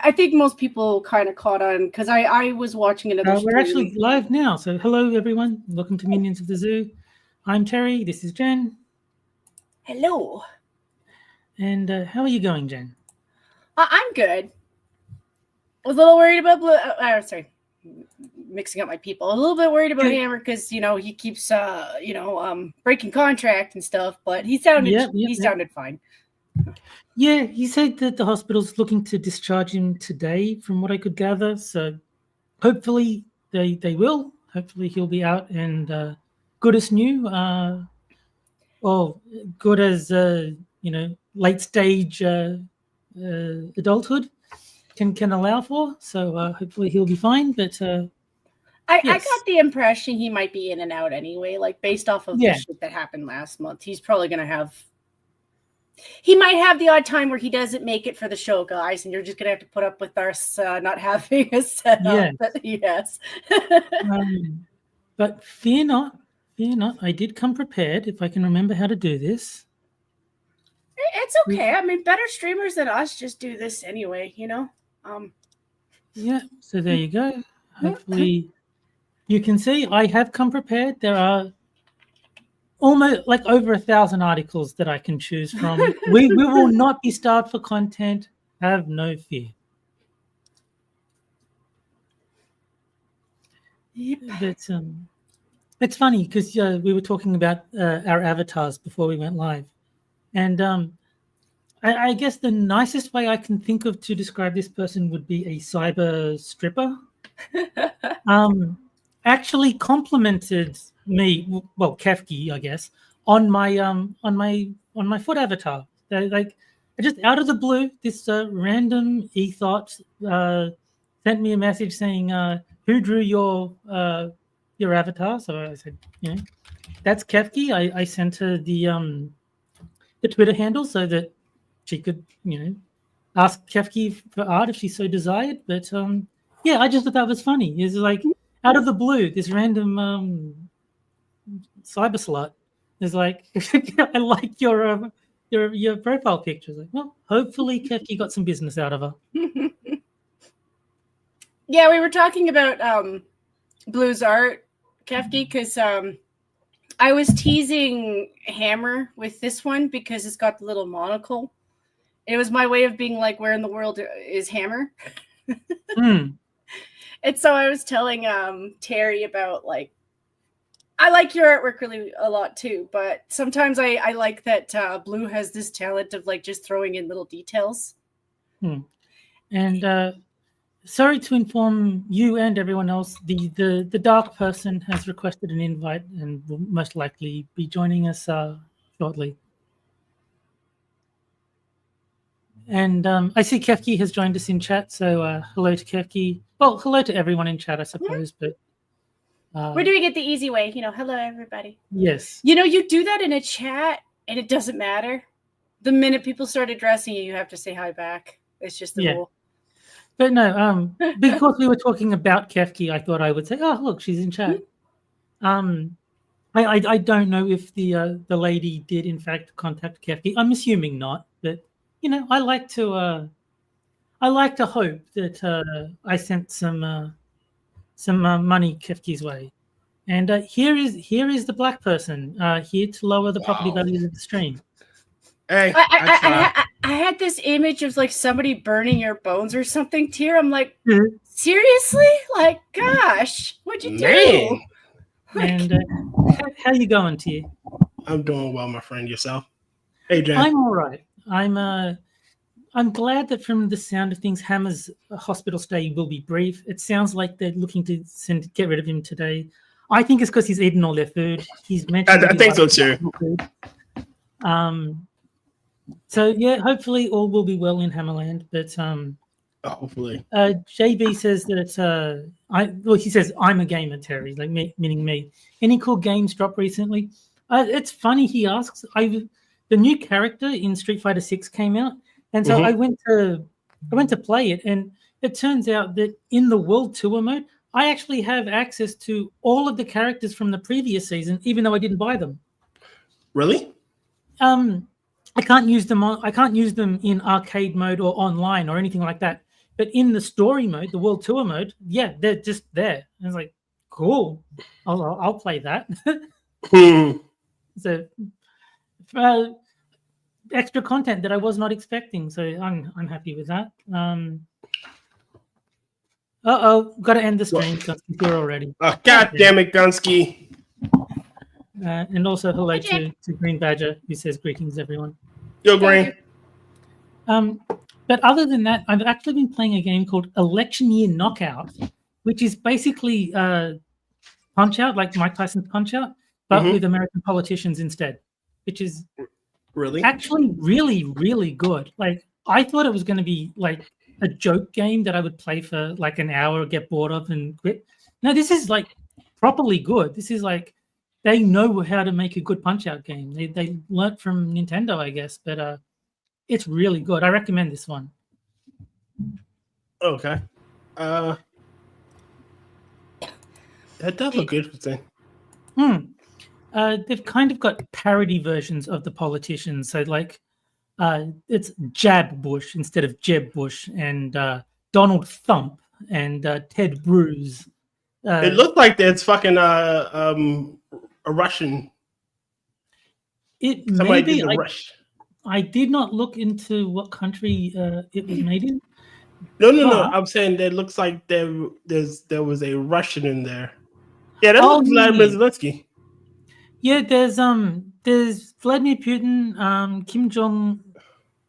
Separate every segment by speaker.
Speaker 1: I think most people kind of caught on because I was watching another
Speaker 2: We're
Speaker 1: stream.
Speaker 2: actually live now. So hello, everyone. Welcome to Minions of the Zoo. I'm Terry. This is Jen.
Speaker 1: Hello.
Speaker 2: And how are you going, Jen?
Speaker 1: I'm good. I was a little worried about Blue. Sorry, mixing up my people. A little bit worried about Hammer because he keeps breaking contract and stuff. But he sounded fine.
Speaker 2: Yeah, he said that the hospital's looking to discharge him today, from what I could gather. So hopefully they will. Hopefully he'll be out and good as new, or good as late stage adulthood can allow for. So hopefully he'll be fine. But
Speaker 1: I got the impression he might be in and out anyway, like based off of the shit that happened last month. He's probably going to have. He might have the odd time where he doesn't make it for the show, guys, and you're just going to have to put up with us not having a setup. Yes.
Speaker 2: But fear not. Fear not. I did come prepared, if I can remember how to do this.
Speaker 1: It's okay. I mean, better streamers than us just do this anyway,
Speaker 2: Yeah, so there you go. Hopefully you can see I have come prepared. There are almost like over 1,000 articles that I can choose from. we will not be starved for content. Have no fear.
Speaker 1: Yep.
Speaker 2: But it's funny because we were talking about our avatars before we went live, and I guess the nicest way I can think of to describe this person would be a cyber stripper. Actually complimented me, well, Kefki, I guess, on my foot avatar. Like, just out of the blue, this random e-thought sent me a message saying, "Who drew your avatar?" So I said, that's Kefki. I sent her the Twitter handle so that she could, ask Kefki for art if she so desired. But I just thought that was funny. It's like out of the blue, this random cyber slut is like, I like your profile picture. Like, well, hopefully Kefki got some business out of her.
Speaker 1: Yeah, we were talking about Blue's art, Kefki, because I was teasing Hammer with this one because it's got the little monocle. It was my way of being like, where in the world is Hammer? And so I was telling Terry about, like, I like your artwork really a lot too, but sometimes I like that Blue has this talent of like just throwing in little details.
Speaker 2: And sorry to inform you and everyone else, the dark person has requested an invite and will most likely be joining us shortly. And I see Kefki has joined us in chat, so hello to Kefki. Well, hello to everyone in chat, I suppose. But
Speaker 1: we're doing it the easy way, hello everybody.
Speaker 2: Yes.
Speaker 1: You do that in a chat and it doesn't matter. The minute people start addressing you, you have to say hi back. It's just the rule.
Speaker 2: But no, because we were talking about Kefki, I thought I would say, oh, look, she's in chat. I don't know if the lady did in fact contact Kefki. I'm assuming not, but I like to hope that I sent some money Kefki's way. And here is the black person here to lower the property values of the stream.
Speaker 3: Hey,
Speaker 1: I had this image of like somebody burning your bones or something, Tier. I'm like, seriously? Like, gosh, what'd you do?
Speaker 2: And how you going, Tier?
Speaker 3: I'm doing well, my friend. Yourself? Hey, Jen.
Speaker 2: I'm all right. I'm glad that from the sound of things, Hammer's hospital stay will be brief. It sounds like they're looking to get rid of him today. I think it's because he's eaten all their food. He's mentioned.
Speaker 3: I think so too.
Speaker 2: So yeah, hopefully all will be well in Hammerland. But
Speaker 3: hopefully.
Speaker 2: JB says that he says I'm a gamer, Terry, like me, meaning me. Any cool games dropped recently? It's funny he asks. The new character in Street Fighter 6 came out, and so I went to play it, and it turns out that in the World Tour mode, I actually have access to all of the characters from the previous season, even though I didn't buy them.
Speaker 3: Really?
Speaker 2: I can't use them in arcade mode or online or anything like that. But in the story mode, the world tour mode, yeah, they're just there. And it's like, cool, I'll play that. So extra content that I was not expecting, so I'm happy with that. Got to end the stream. Gunsky's here already.
Speaker 3: God damn it, Gunsky.
Speaker 2: And also hello to Green Badger, who says greetings, everyone.
Speaker 3: Yo, Green.
Speaker 2: But other than that, I've actually been playing a game called Election Year Knockout, which is basically Punch Out, like Mike Tyson's Punch Out, but with American politicians instead, which is actually really, really good. Like, I thought it was going to be like a joke game that I would play for like an hour, get bored of, and quit. No, this is like properly good. This is like they know how to make a good Punch Out game. They learnt from Nintendo, I guess, but it's really good. I recommend this one.
Speaker 3: Okay. That does look interesting.
Speaker 2: They've kind of got parody versions of the politicians. So, like, it's Jab Bush instead of Jeb Bush, and Donald Thump and Ted Bruce.
Speaker 3: It looks like it's fucking a Russian.
Speaker 2: Somebody did the Rush. I did not look into what country it was made in.
Speaker 3: No. I'm saying that looks like there was a Russian in there. Yeah, that looks Vladimir Zelensky.
Speaker 2: Yeah, there's Vladimir Putin, Kim Jong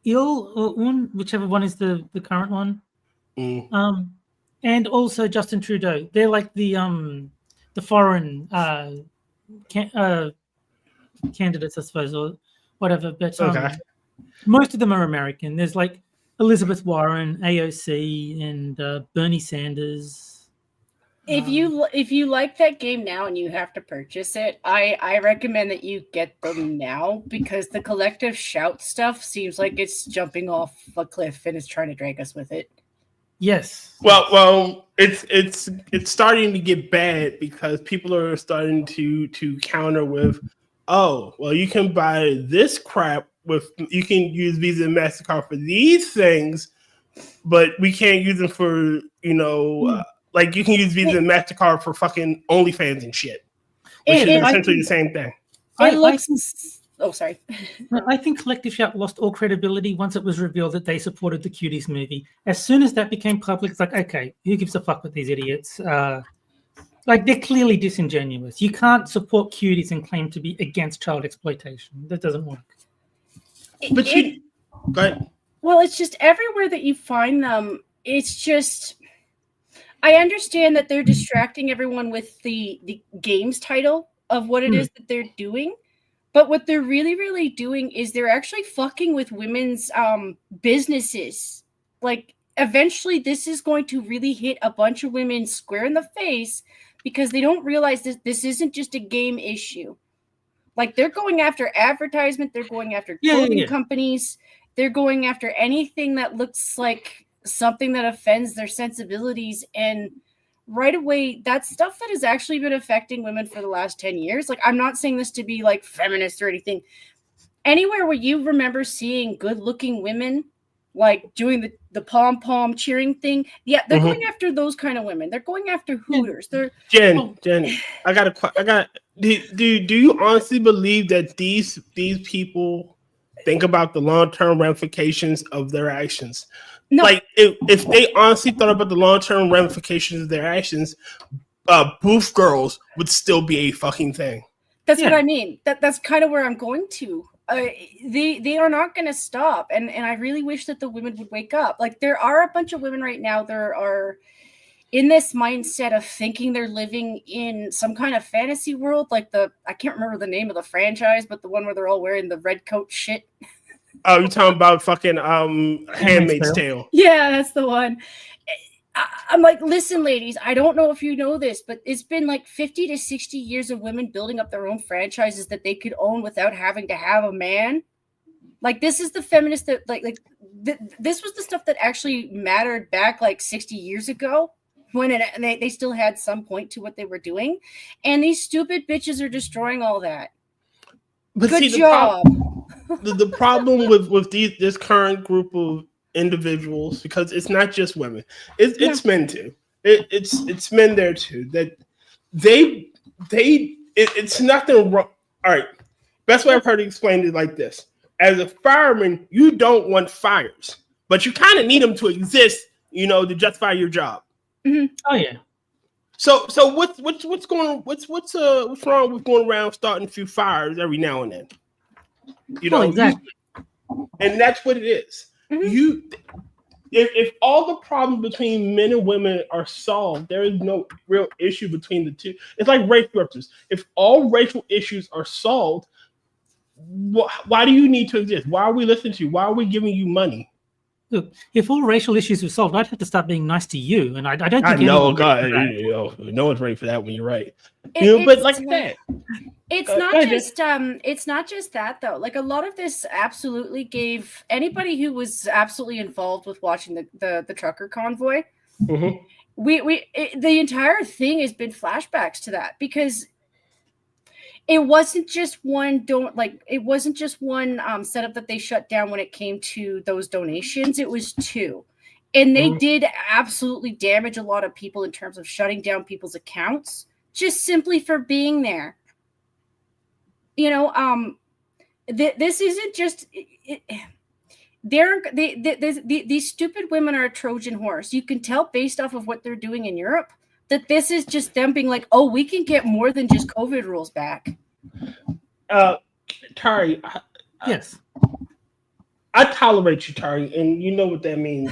Speaker 2: Il or Un, whichever one is the current one. And also Justin Trudeau. They're like the foreign candidates, I suppose, or whatever. But most of them are American. There's like Elizabeth Warren, AOC, and Bernie Sanders.
Speaker 1: If you like that game now and you have to purchase it, I recommend that you get them now, because the collective shout stuff seems like it's jumping off a cliff and is trying to drag us with it.
Speaker 2: Yes.
Speaker 3: Well, it's starting to get bad because people are starting to counter with, oh, well, you can buy this crap you can use Visa and MasterCard for these things, but we can't use them for, like you can use Visa and MasterCard for fucking OnlyFans and shit, which is essentially the same thing.
Speaker 1: Sorry.
Speaker 2: I think Collective Shout lost all credibility once it was revealed that they supported the Cuties movie. As soon as that became public, it's like, okay, who gives a fuck with these idiots? Like, they're clearly disingenuous. You can't support Cuties and claim to be against child exploitation. That doesn't work.
Speaker 3: Go ahead.
Speaker 1: Well, it's just everywhere that you find them, it's just... I understand that they're distracting everyone with the game's title of what it is that they're doing, but what they're really, really doing is they're actually fucking with women's businesses. Like, eventually this is going to really hit a bunch of women square in the face, because they don't realize this isn't just a game issue. Like, they're going after advertisement, they're going after clothing companies, they're going after anything that looks like something that offends their sensibilities, and right away, that's stuff that has actually been affecting women for the last 10 years. Like, I'm not saying this to be like feminist or anything. Anywhere where you remember seeing good-looking women like doing the pom-pom cheering thing, they're going after those kind of women. They're going after Hooters.
Speaker 3: Jen, do you honestly believe that these people think about the long-term ramifications of their actions? No. Like, if they honestly thought about the long-term ramifications of their actions, booth girls would still be a fucking thing.
Speaker 1: That's what I mean. That's kind of where I'm going to. They are not going to stop, and I really wish that the women would wake up. Like, there are a bunch of women right now that are in this mindset of thinking they're living in some kind of fantasy world, like I can't remember the name of the franchise, but the one where they're all wearing the red coat shit.
Speaker 3: Oh, you're talking about fucking Handmaid's Tale.
Speaker 1: Yeah, that's the one. I'm like, listen, ladies, I don't know if you know this, but it's been like 50 to 60 years of women building up their own franchises that they could own without having to have a man. Like, this is the feminist that this was the stuff that actually mattered back like 60 years ago, when they still had some point to what they were doing. And these stupid bitches are destroying all that.
Speaker 3: But
Speaker 1: good job.
Speaker 3: The problem with this current group of individuals, because it's not just women, it's men too. It's men there too, that it's nothing wrong. All right, best way I've heard it explained it like this: as a fireman, you don't want fires, but you kind of need them to exist, to justify your job.
Speaker 2: Mm-hmm. Oh yeah.
Speaker 3: So what's wrong with going around starting a few fires every now and then?
Speaker 2: Exactly.
Speaker 3: And that's what it is. Mm-hmm. If all the problems between men and women are solved, there is no real issue between the two. It's like race ruptures. If all racial issues are solved, why do you need to exist? Why are we listening to you? Why are we giving you money?
Speaker 2: Look, if all racial issues were solved, I'd have to start being nice to you, and I don't think.
Speaker 3: No one's ready for that when you're right. But like that.
Speaker 1: It's not just that though. Like a lot of this absolutely gave anybody who was absolutely involved with watching the trucker convoy. Mm-hmm. The entire thing has been flashbacks to that, because it wasn't just one setup that they shut down when it came to those donations. It was two. And they did absolutely damage a lot of people in terms of shutting down people's accounts just simply for being there. This isn't just these stupid women are a Trojan horse. You can tell based off of what they're doing in Europe that this is just them being like, oh, we can get more than just COVID rules back.
Speaker 3: Tari,
Speaker 2: yes,
Speaker 3: I tolerate you, Tari, and you know what that means.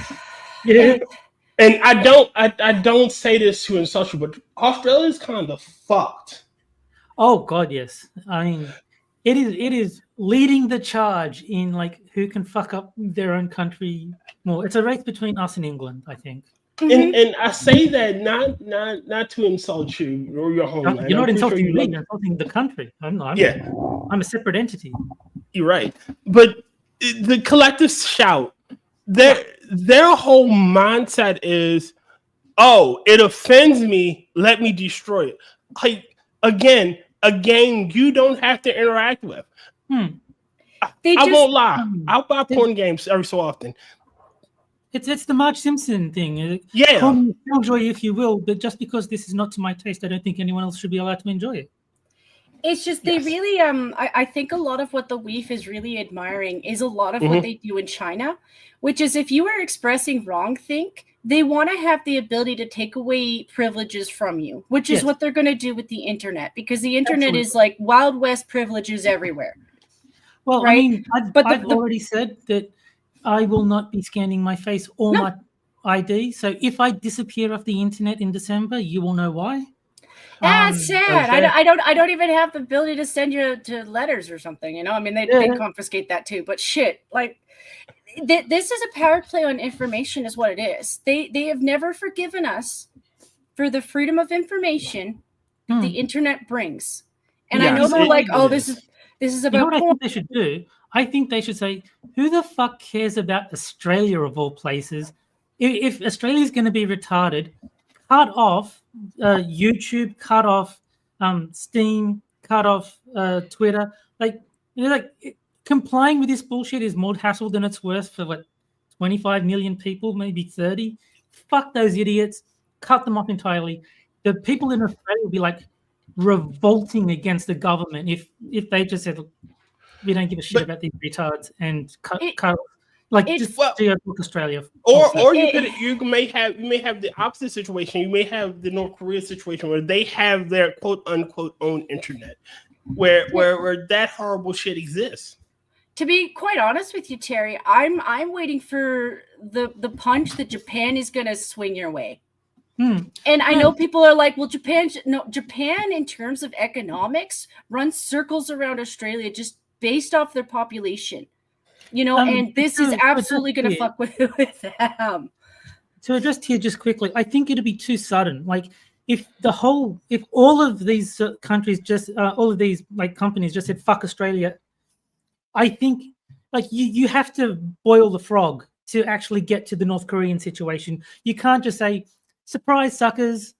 Speaker 3: Yeah, and I don't say this to insult you, but Australia's kind of fucked.
Speaker 2: Oh God, yes. I mean, it is leading the charge in like who can fuck up their own country more. It's a race between us and England, I think.
Speaker 3: Mm-hmm. And I say that not to insult you or your homeland.
Speaker 2: You're not insulting me. You're insulting the country. I'm a separate entity.
Speaker 3: You're right, but the collective shout, their whole mindset is, oh, it offends me, let me destroy it. Like again, a game you don't have to interact with. I won't lie. I'll buy porn games every so often.
Speaker 2: It's the Marge Simpson thing.
Speaker 3: Yeah.
Speaker 2: Call me killjoy if you will, but just because this is not to my taste, I don't think anyone else should be allowed to enjoy it.
Speaker 1: It's just they really I think a lot of what the WEEF is really admiring is a lot of what they do in China, which is if you are expressing wrongthink, they want to have the ability to take away privileges from you, which is what they're going to do with the internet, because the internet is like Wild West privileges everywhere.
Speaker 2: Well, right? I mean, I've already said that I will not be scanning my face or my ID. So if I disappear off the internet in December, you will know why.
Speaker 1: That's sad. I don't even have the ability to send you to letters or something. I mean, they confiscate that too. But shit, like this is a power play on information, is what it is. They have never forgiven us for the freedom of information the internet brings. And I know they're like, oh, this is about.
Speaker 2: You know what I think they should do? I think they should say, who the fuck cares about Australia of all places? If Australia is going to be retarded, cut off YouTube, cut off Steam, cut off Twitter. Complying with this bullshit is more hassle than it's worth for 25 million people, maybe 30. Fuck those idiots. Cut them off entirely. The people in Australia will be like revolting against the government if they just said, we don't give a shit about these retards and cut Australia.
Speaker 3: Or you may have the opposite situation. You may have the North Korea situation where they have their quote unquote own internet, where that horrible shit exists.
Speaker 1: To be quite honest with you, Terry, I'm waiting for the punch that Japan is going to swing your way. And I know people are like, well, Japan in terms of economics runs circles around Australia just based off their population, and this is absolutely going to fuck with them.
Speaker 2: To address here just quickly, I think it'd be too sudden. Like if all of these countries all of these companies just said fuck Australia, I think you have to boil the frog to actually get to the North Korean situation. You can't just say surprise suckers,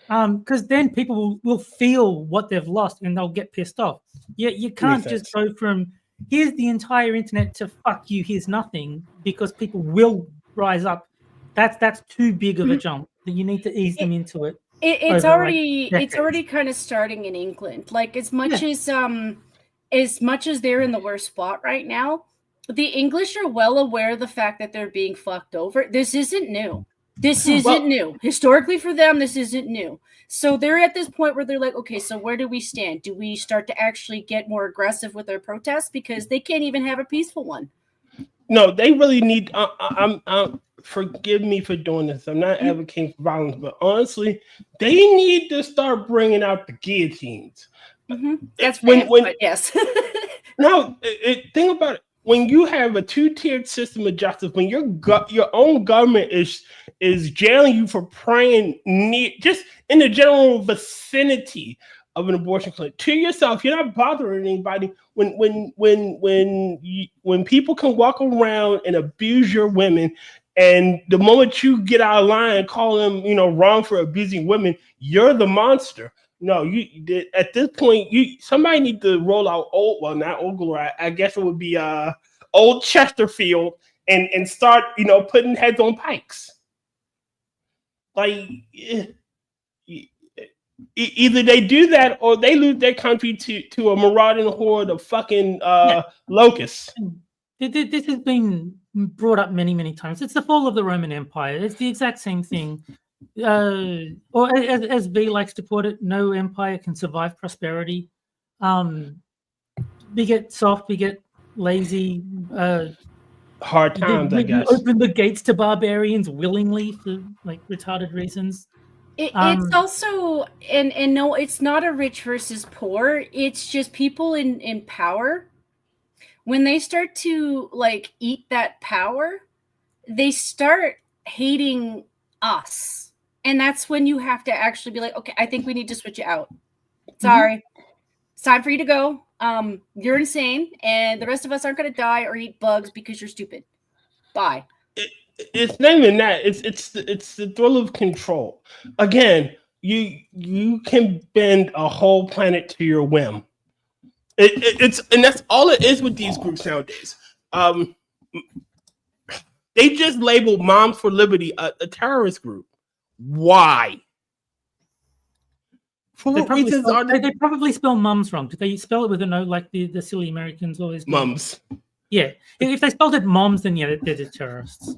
Speaker 2: because then people will feel what they've lost and they'll get pissed off. You can't just go from here's the entire internet to fuck you, here's nothing, because people will rise up. That's too big of a jump. That you need to ease them into it.
Speaker 1: It's already kind of starting in England. Like as much as they're in the worst spot right now, the English are well aware of the fact that they're being fucked over. This isn't new. This isn't new. Historically for them, this isn't new. So they're at this point where they're like, okay, so where do we stand? Do we start to actually get more aggressive with their protests? Because they can't even have a peaceful one.
Speaker 3: No, they really need. Forgive me for doing this. I'm not advocating for violence, but honestly, they need to start bringing out the guillotines.
Speaker 1: Mm-hmm. That's when yes.
Speaker 3: No, think about it. When you have a two-tiered system of justice, when your own government is jailing you for praying just in the general vicinity of an abortion clinic to yourself, you're not bothering anybody. When people can walk around and abuse your women, and the moment you get out of line and call them, wrong for abusing women, you're the monster. No, you at this point, somebody need to roll out not Old Glory. I guess it would be Old Chesterfield and start, putting heads on pikes. Like either they do that or they lose their country to a marauding horde of fucking locusts.
Speaker 2: This has been brought up many, many times. It's the fall of the Roman Empire. It's the exact same thing. Or as V likes to put it, no empire can survive prosperity. We get soft, we get lazy.
Speaker 3: Hard times, I guess.
Speaker 2: Open the gates to barbarians willingly for retarded reasons.
Speaker 1: It's also and no, it's not a rich versus poor. It's just people in power. When they start to eat that power, they start hating us. And that's when you have to actually be like, okay, I think we need to switch you out. Sorry. Mm-hmm. It's time for you to go. You're insane. And the rest of us aren't going to die or eat bugs because you're stupid. Bye.
Speaker 3: It's not even that. It's the thrill of control. Again, you can bend a whole planet to your whim. And that's all it is with these groups nowadays. They just labeled Moms for Liberty a terrorist group. Why?
Speaker 2: For what reasons they probably spell mums wrong. Did they spell it with a no like the silly Americans always do?
Speaker 3: Mums.
Speaker 2: Yeah. If they spelled it moms, then yeah, they're the terrorists.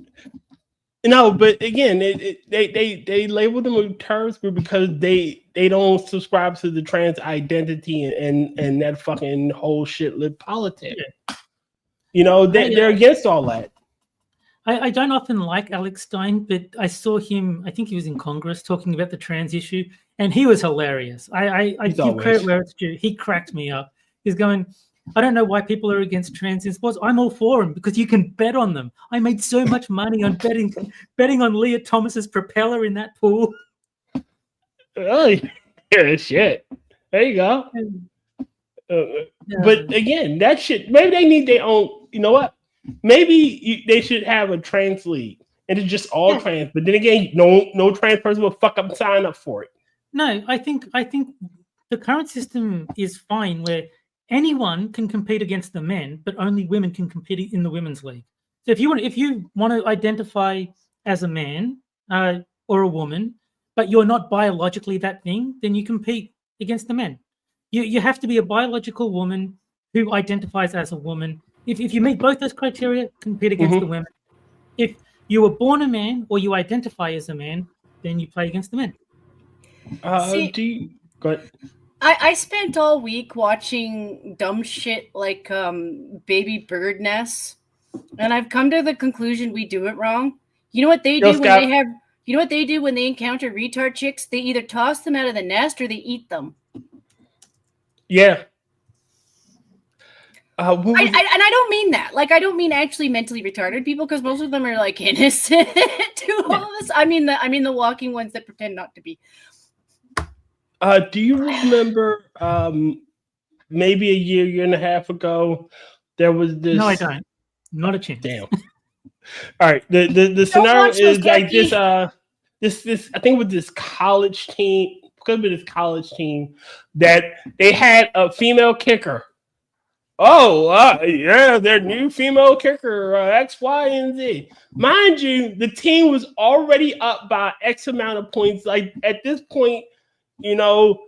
Speaker 3: No, but again, they label them a terrorist group because they don't subscribe to the trans identity and that fucking whole shit lit politics. Yeah. They're against all that.
Speaker 2: I don't often like Alex Stein, but I saw him, I think he was in Congress talking about the trans issue, and he was hilarious. I give credit where it's due. He cracked me up. He's going, I don't know why people are against trans in sports. I'm all for them because you can bet on them. I made so much money on betting on Leah Thomas's propeller in that pool.
Speaker 3: Really? Yeah, shit. There you go. But again, that shit, maybe they need their own, you know what? Maybe they should have a trans league and it's just all trans. But then again, no trans person will fuck up and sign up for it.
Speaker 2: No, I think the current system is fine where anyone can compete against the men, but only women can compete in the women's league. So if you want to identify as a man or a woman, but you're not biologically that thing, then you compete against the men. You have to be a biological woman who identifies as a woman. If you meet both those criteria, compete against the women. If you were born a man or you identify as a man, then you play against the men.
Speaker 3: Go ahead.
Speaker 1: I spent all week watching dumb shit like baby bird nests, and I've come to the conclusion we do it wrong. You know what they do when they encounter retard chicks? They either toss them out of the nest or they eat them. Yeah. And I don't mean that. I don't mean actually mentally retarded people, because most of them are innocent to all of this. I mean the walking ones that pretend not to be.
Speaker 3: Do you remember maybe a year and a half ago, there was this?
Speaker 2: No, I don't. Not a chance.
Speaker 3: Damn. All right. The scenario is like this. This I think with this college team, could be this college team, that they had a female kicker Yeah, their new female kicker, X, Y, and Z. Mind you, the team was already up by X amount of points. Like at this point,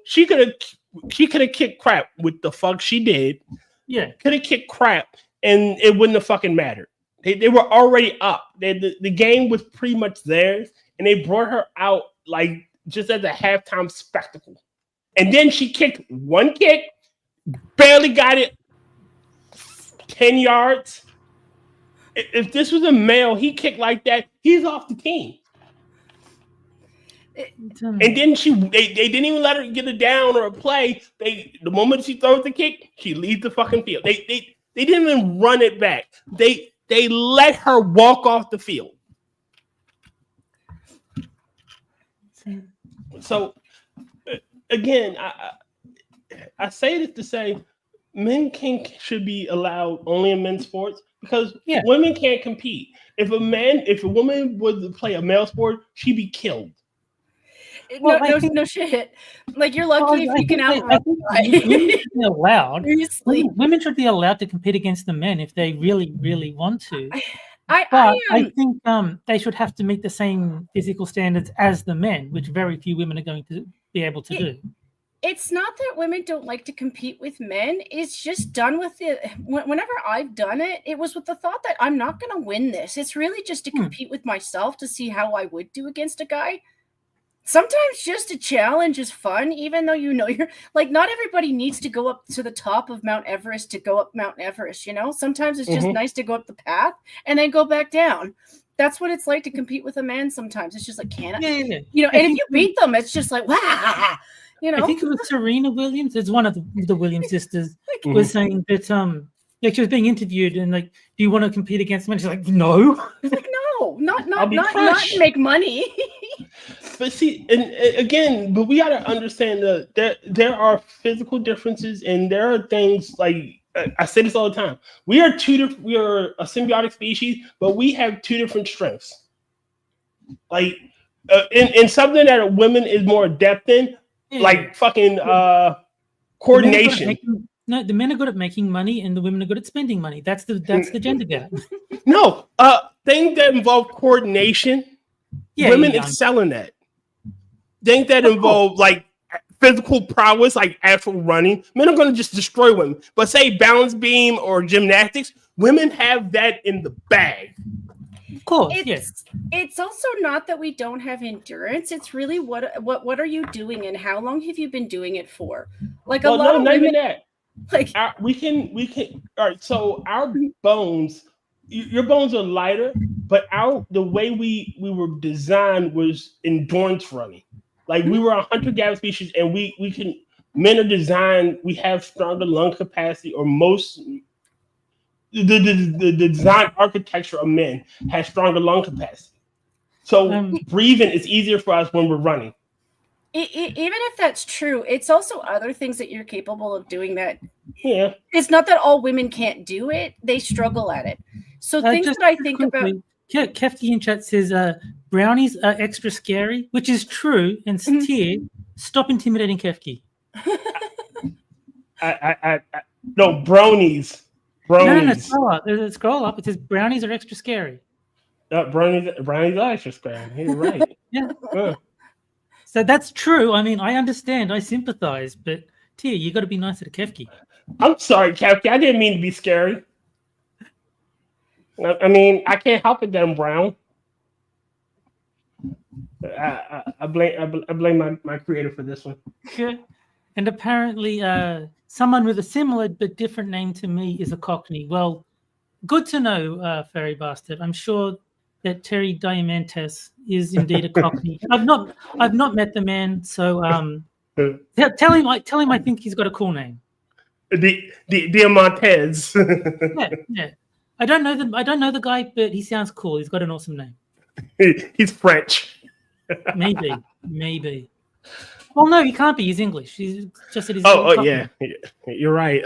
Speaker 3: she could have kicked crap with the fuck she did.
Speaker 2: Yeah,
Speaker 3: could have kicked crap, and it wouldn't have fucking mattered. They were already up. The game was pretty much theirs, and they brought her out like just as a halftime spectacle. And then she kicked one kick, barely got it 10 yards. If this was a male, he kicked like that, he's off the team. And then they didn't even let her get a down or a play. The moment she throws the kick, she leaves the fucking field. They didn't even run it back. They let her walk off the field. So again, I say this to say men should be allowed only in men's sports because women can't compete. If a woman would play a male sport, she'd be killed.
Speaker 1: No shit. Like you're lucky if you can outrun.
Speaker 2: Women should be allowed to compete against the men if they really, really want to. I think they should have to meet the same physical standards as the men, which very few women are going to be able to do.
Speaker 1: It's not that women don't like to compete with men. It's just done with it. Whenever I've done it, it was with the thought that I'm not going to win this. It's really just to compete with myself to see how I would do against a guy. Sometimes just a challenge is fun, even though you're like, not everybody needs to go up to the top of Mount Everest to go up Mount Everest, Sometimes it's just nice to go up the path and then go back down. That's what it's like to compete with a man sometimes. It's just like, can I? And if you beat them, it's just like, wow. I
Speaker 2: think it was Serena Williams. It's one of the Williams sisters was saying that she was being interviewed and like, do you want to compete against men? She's like, no.
Speaker 1: It's like, no, not make money.
Speaker 3: But see, and again, we got to understand that there are physical differences, and there are things like I say this all the time. We are a symbiotic species, but we have two different strengths. Like in something that a woman is more adept in, like fucking coordination.
Speaker 2: The men are good at making money, and the women are good at spending money. That's the gender gap.
Speaker 3: No, things that involve coordination, women excel in that. Things that involve like physical prowess, like actual running, men are going to just destroy women. But say balance beam or gymnastics, women have that in the bag.
Speaker 2: Of course,
Speaker 1: It's also not that we don't have endurance. It's really what are you doing and how long have you been doing it for? Like a lot of women. Like
Speaker 3: we can. All right. So our bones, your bones are lighter, but the way we were designed was endurance running. Like we were a hunter-gatherer species, and men are designed. We have stronger lung capacity, or most. The design architecture of men has stronger lung capacity. So breathing is easier for us when we're running.
Speaker 1: Even if that's true, it's also other things that you're capable of doing that.
Speaker 3: Yeah.
Speaker 1: It's not that all women can't do it. They struggle at it. So things that I think about.
Speaker 2: Kefti in chat says brownies are extra scary, which is true. And Satir, stop intimidating Kefki.
Speaker 3: No, brownies.
Speaker 2: No, scroll up. It says brownies are extra scary.
Speaker 3: Brownies are extra scary. You're right.
Speaker 2: Yeah. So that's true. I mean, I understand. I sympathize. But Tia, you got to be nicer to Kefki.
Speaker 3: I'm sorry, Kefki. I didn't mean to be scary. I mean, I can't help it that I'm brown. I blame my creator for this one.
Speaker 2: Yeah. And apparently, someone with a similar but different name to me is a Cockney. Well, good to know, Fairy Bastard. I'm sure that Terry Diamantes is indeed a Cockney. I've not met the man, so tell him I think he's got a cool name.
Speaker 3: Diamantes.
Speaker 2: Yeah. I don't know the guy, but he sounds cool. He's got an awesome name.
Speaker 3: He's French.
Speaker 2: Maybe. Well, no, he can't be. He's English. He's just that he's.
Speaker 3: Yeah. You're right.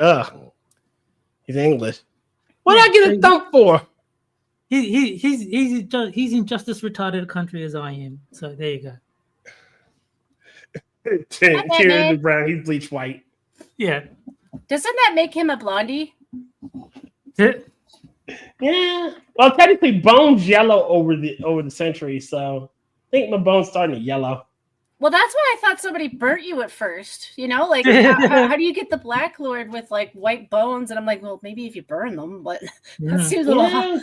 Speaker 3: He's English. What did I get a thump for?
Speaker 2: He's in just as retarded a country as I am. So there you go.
Speaker 3: Cheers to Brown. He's bleached white.
Speaker 2: Yeah.
Speaker 1: Doesn't that make him a blondie?
Speaker 3: Yeah. Well, technically, bones yellow over the century, so I think my bone's starting to yellow.
Speaker 1: Well, that's why I thought somebody burnt you at first. You know, like how do you get the Black Lord with like white bones? And I'm like, well, maybe if you burn them, but that seems a little.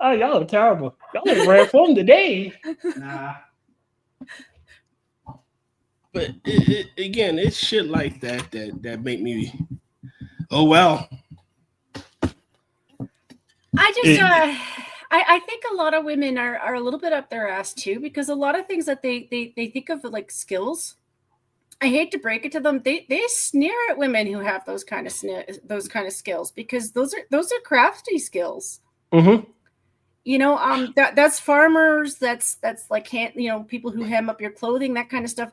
Speaker 3: Oh, y'all are terrible. Y'all ain't rare form today. Nah. But again, it's shit like that make me. Oh well.
Speaker 1: I think a lot of women are a little bit up their ass too, because a lot of things that they think of like skills. I hate to break it to them, they sneer at women who have those kind of skills, because those are crafty skills.
Speaker 3: Mm-hmm.
Speaker 1: You know, that's farmers, that's like people who hem up your clothing, that kind of stuff.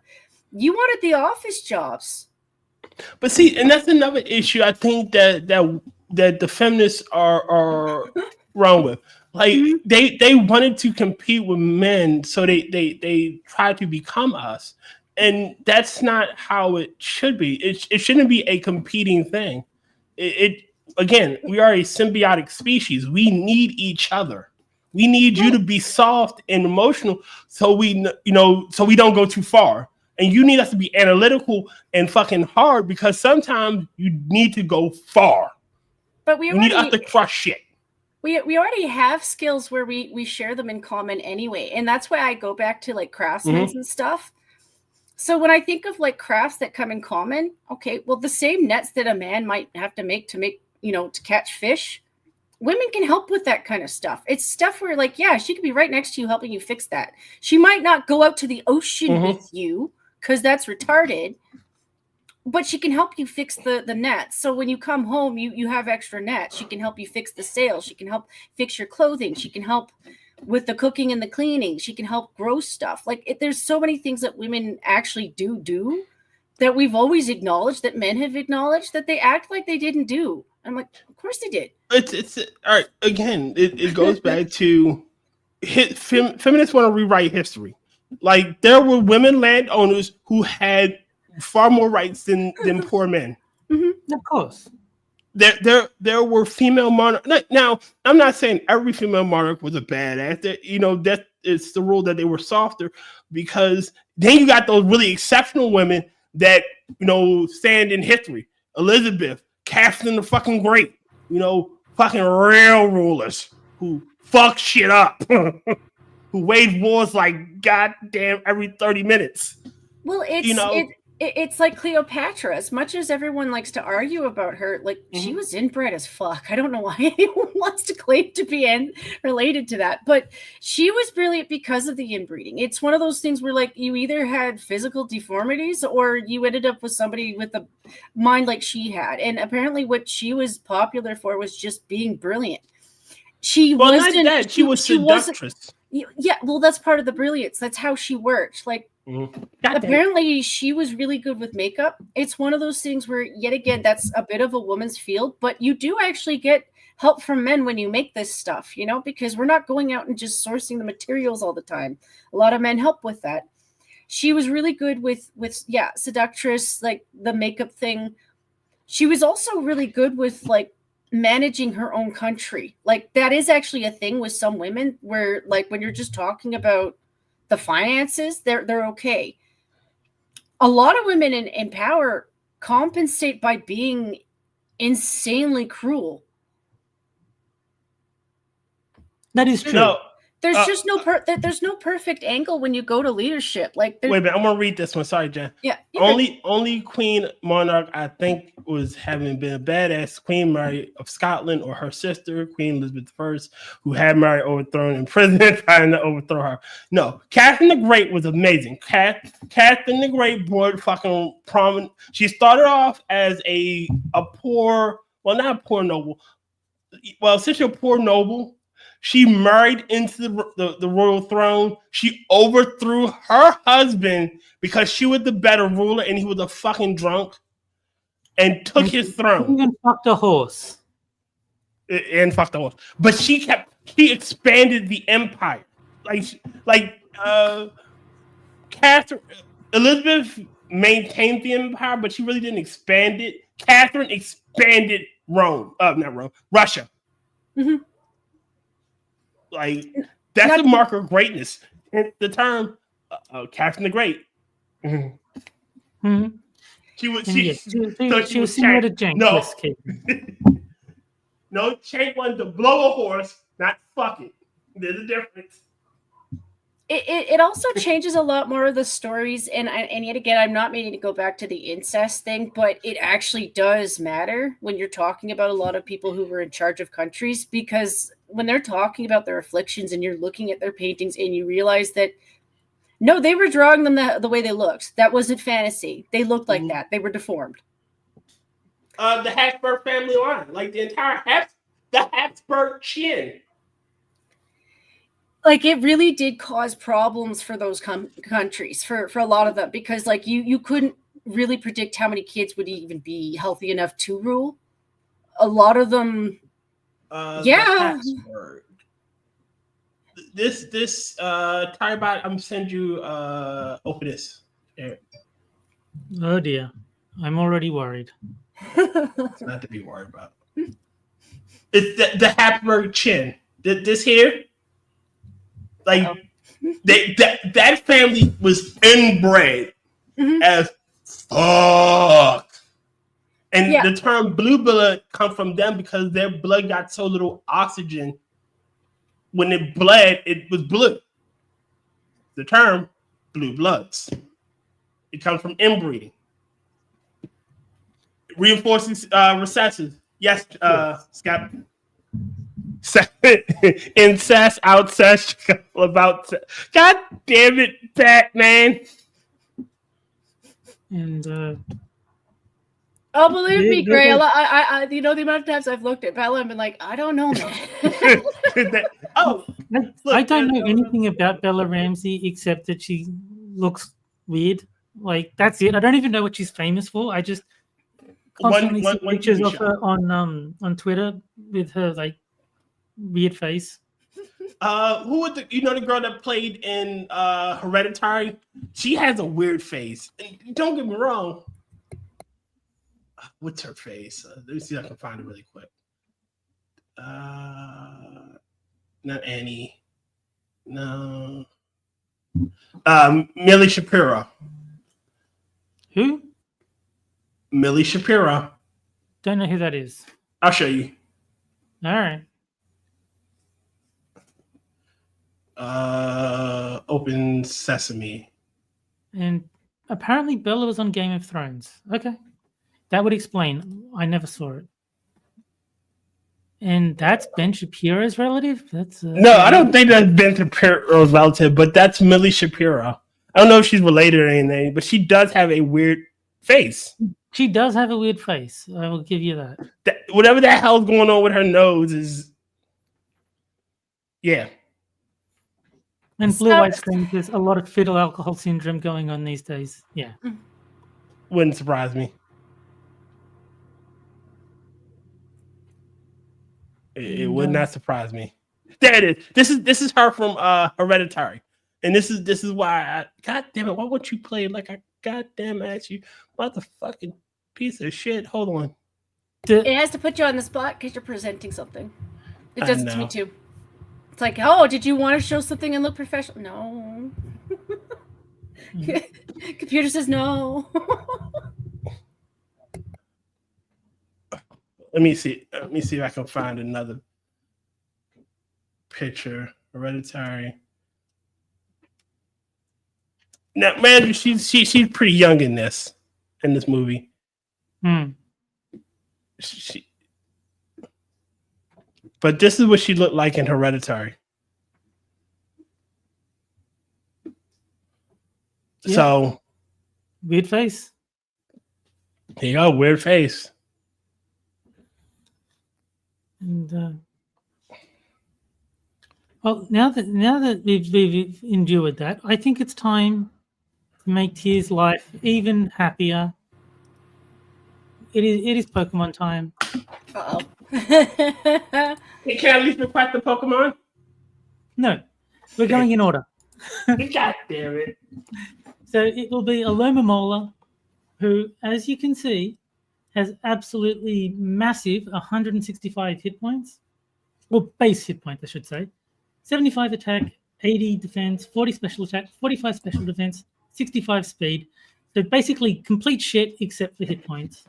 Speaker 1: You wanted the office jobs.
Speaker 3: But see, and that's another issue I think that the feminists are wrong with. Like they wanted to compete with men, so they try to become us, and that's not how it should be. It shouldn't be a competing thing. It again, we are a symbiotic species. We need each other. We need you to be soft and emotional, so we don't go too far. And you need us to be analytical and fucking hard, because sometimes you need to go far.
Speaker 1: But we
Speaker 3: need us to crush shit.
Speaker 1: We already have skills where we share them in common anyway. And that's why I go back to like craftsmen and stuff. So when I think of like crafts that come in common, okay, well, the same nets that a man might have to make to catch fish, women can help with that kind of stuff. It's stuff where like, yeah, she could be right next to you helping you fix that. She might not go out to the ocean with you, because that's retarded, but she can help you fix the nets. So when you come home, you have extra nets. She can help you fix the sails. She can help fix your clothing. She can help with the cooking and the cleaning. She can help grow stuff. Like there's so many things that women actually do that we've always acknowledged, that men have acknowledged, that they act like they didn't do. I'm like, of course they did.
Speaker 3: It's all right. Again, it goes back to feminists want to rewrite history. Like there were women landowners who had far more rights than poor men.
Speaker 2: Of course.
Speaker 3: There were female monarchs. Now, I'm not saying every female monarch was a badass. That it's the rule that they were softer, because then you got those really exceptional women that stand in history. Elizabeth, Catherine the fucking Great. Fucking real rulers who fuck shit up. Who waged wars like goddamn every 30 minutes.
Speaker 1: Well, it's like Cleopatra. As much as everyone likes to argue about her, like she was inbred as fuck. I don't know why anyone wants to claim to be related to that, but she was brilliant because of the inbreeding. It's one of those things where like you either had physical deformities or you ended up with somebody with a mind like she had. And apparently what she was popular for was just being brilliant. She was seductress. Yeah, well, that's part of the brilliance. That's how she worked. Like, apparently, she was really good with makeup. It's one of those things where, yet again, that's a bit of a woman's field, but you do actually get help from men when you make this stuff, because we're not going out and just sourcing the materials all the time. A lot of men help with that. She was really good with seductress, like the makeup thing. She was also really good with like managing her own country. Like that is actually a thing with some women where like when you're just talking about the finances, they're okay. A lot of women in power compensate by being insanely cruel.
Speaker 2: That is true.
Speaker 1: There's just there's no perfect angle when you go to leadership. Like
Speaker 3: wait a minute, I'm gonna read this one. Sorry, Jen.
Speaker 1: Yeah.
Speaker 3: Only Queen Monarch I think was having been a badass Queen Mary of Scotland, or her sister Queen Elizabeth I, who had Mary overthrown in prison trying to overthrow her. No, Catherine the Great was amazing. Catherine the Great brought fucking prominent. She started off as a poor, well, not a poor noble, well, essentially a poor noble. She married into the royal throne. She overthrew her husband because she was the better ruler and he was a fucking drunk, and took his throne.
Speaker 2: Even fucked a horse.
Speaker 3: And fucked a horse. But she expanded the empire. Catherine, Elizabeth maintained the empire, but she really didn't expand it. Catherine expanded Rome. Not Rome, Russia.
Speaker 1: Mm-hmm.
Speaker 3: Like that's a mark of greatness. And the term Catherine the Great.
Speaker 2: Mm-hmm.
Speaker 3: She was
Speaker 2: similar to Jenk.
Speaker 3: No,
Speaker 2: yes,
Speaker 3: no, Cenk wanted to blow a horse, not fuck it. There's a difference.
Speaker 1: It also changes a lot more of the stories, and yet again, I'm not meaning to go back to the incest thing, but it actually does matter when you're talking about a lot of people who were in charge of countries, because when they're talking about their afflictions and you're looking at their paintings and you realize that no, they were drawing them the way they looked. That wasn't fantasy. They looked like that. They were deformed.
Speaker 3: The Habsburg family line, like the entire the Habsburg chin.
Speaker 1: Like it really did cause problems for those countries, for a lot of them, because like you couldn't really predict how many kids would even be healthy enough to rule. A lot of them, yeah.
Speaker 3: This Tybot, I'm send you open this. There.
Speaker 2: Oh dear, I'm already worried.
Speaker 3: It's not to be worried about. It's the Habsburg chin. This here. Like that family was inbred as fuck, and the term blue blood come from them because their blood got so little oxygen. When it bled, it was blue. The term blue bloods. It comes from inbreeding, reinforcing recesses. Yes, Scott. Incest, outcest, about. God damn it, Batman!
Speaker 2: And
Speaker 1: believe me, Gray. I you know the amount of times I've looked at Bella and been like, I don't know, man.
Speaker 2: I don't know anything about Bella Ramsey except that she looks weird. Like that's it. I don't even know what she's famous for. I just constantly see pictures of her on Twitter with her like weird face.
Speaker 3: Who was the girl that played in Hereditary? She has a weird face. And don't get me wrong. What's her face? Let me see if I can find it really quick. Not Annie. No. Millie Shapiro.
Speaker 2: Who?
Speaker 3: Millie Shapiro.
Speaker 2: Don't know who that is.
Speaker 3: I'll show you.
Speaker 2: All right.
Speaker 3: Open Sesame.
Speaker 2: And apparently Bella was on Game of Thrones. Okay. That would explain. I never saw it. And that's Ben Shapiro's relative? That's
Speaker 3: no, I don't think that's Ben Shapiro's relative, but that's Millie Shapiro. I don't know if she's related or anything, but she does have a weird face.
Speaker 2: She does have a weird face. I will give you that.
Speaker 3: Whatever the hell's going on with her nose is... Yeah.
Speaker 2: And blue ice cream, there's a lot of fetal alcohol syndrome going on these days. Yeah.
Speaker 3: Wouldn't surprise me. It would not surprise me. There it is. This is her from Hereditary. And this is why God damn it, why won't you play like I goddamn asked you? Motherfucking piece of shit. Hold on.
Speaker 1: It has to put you on the spot because you're presenting something. It does it to me too. It's like, oh, did you want to show something and look professional? No. Computer says no.
Speaker 3: Let me see if I can find another picture. Hereditary. Now, man, she's pretty young in this movie. But this is what she looked like in Hereditary. Yeah. So
Speaker 2: weird face.
Speaker 3: There you go, weird face.
Speaker 2: And well, now that we've endured that, I think it's time to make Tier's life even happier. It is Pokemon time.
Speaker 1: Uh-oh.
Speaker 3: You can't at least request the Pokemon?
Speaker 2: No, we're going in order.
Speaker 3: God damn it.
Speaker 2: So it will be a Lomomola who, as you can see, has absolutely massive 165 hit points, or base hit points, I should say. 75 attack, 80 defense, 40 special attack, 45 special defense, 65 speed. So basically complete shit except for hit points.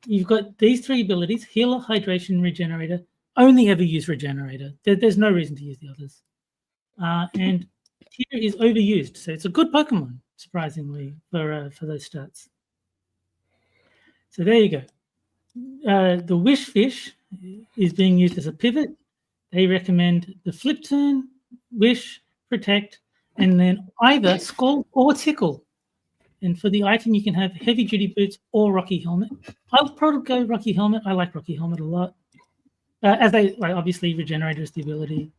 Speaker 2: You've got these 3 abilities: Healer, Hydration, Regenerator. Only ever use Regenerator. There's no reason to use the others. And Tear is overused, so it's a good Pokemon, surprisingly, for those stats. So there you go. The Wish Fish is being used as a pivot. They recommend the Flip Turn, Wish, Protect, and then either Scald or Tickle. And for the item, you can have Heavy Duty Boots or Rocky Helmet. I'll probably go Rocky Helmet. I like Rocky Helmet a lot. As they obviously Regenerator is the ability.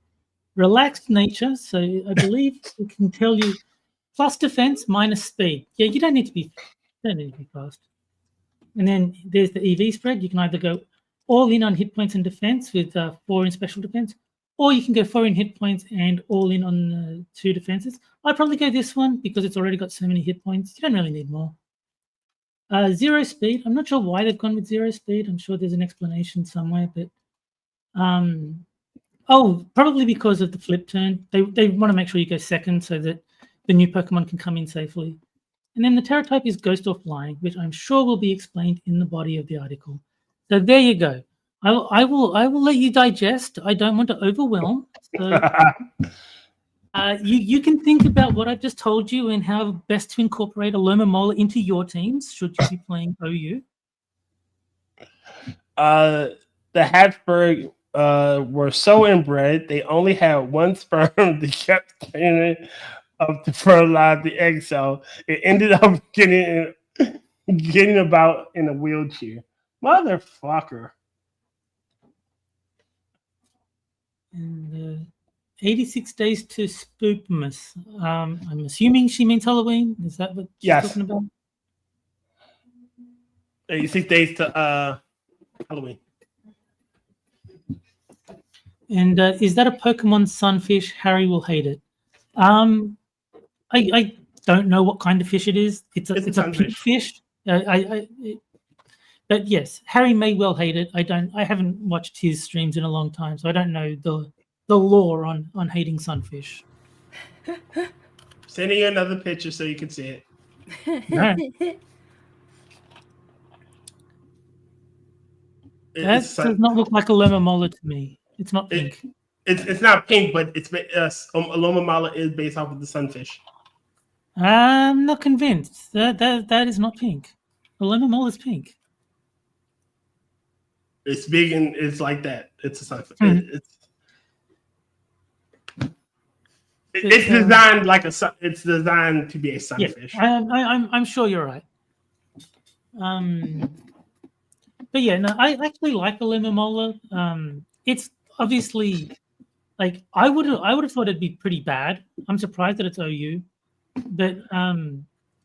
Speaker 2: Relaxed Nature, so I believe it can tell you plus defense minus speed. Yeah, you don't need to be fast. And then there's the EV spread. You can either go all in on hit points and defense with 4 in special defense, or you can go 4 in hit points and all in on 2 defenses. I'd probably go this one because it's already got so many hit points. You don't really need more. 0 speed. I'm not sure why they've gone with 0 speed. I'm sure there's an explanation somewhere, but probably because of the flip turn. They want to make sure you go second so that the new Pokemon can come in safely. And then the Terra type is Ghost or Flying, which I'm sure will be explained in the body of the article. So there you go. I will let you digest. I don't want to overwhelm. So you can think about what I've just told you and how best to incorporate a Lomomola into your teams should you be playing OU.
Speaker 3: The Habsburg were so inbred they only had one sperm. They kept training up to fertilize the egg cell. It ended up getting about in a wheelchair. Motherfucker.
Speaker 2: And 86 days to Spookmas. I'm assuming she means Halloween. Is that what she's talking about?
Speaker 3: 86 days to Halloween.
Speaker 2: And is that a Pokemon Sunfish? Harry will hate it. I don't know what kind of fish it is. It's a pink fish. But yes, Harry may well hate it. I haven't watched his streams in a long time, so I don't know the lore on hating sunfish.
Speaker 3: Sending you another picture so you can see it.
Speaker 2: No. That does not look like a Lomomola to me. It's not pink.
Speaker 3: It's not pink, but it's a Lomomola is based off of the sunfish.
Speaker 2: I'm not convinced. That is not pink. The Lomomola is pink.
Speaker 3: It's big and it's like that. It's a sunfish.
Speaker 2: Mm-hmm.
Speaker 3: It's designed like it's designed to be a sunfish.
Speaker 2: Yeah, I'm sure you're right. But yeah, no, I actually like the Lomomola. It's obviously like I would have thought it'd be pretty bad. I'm surprised that it's OU, but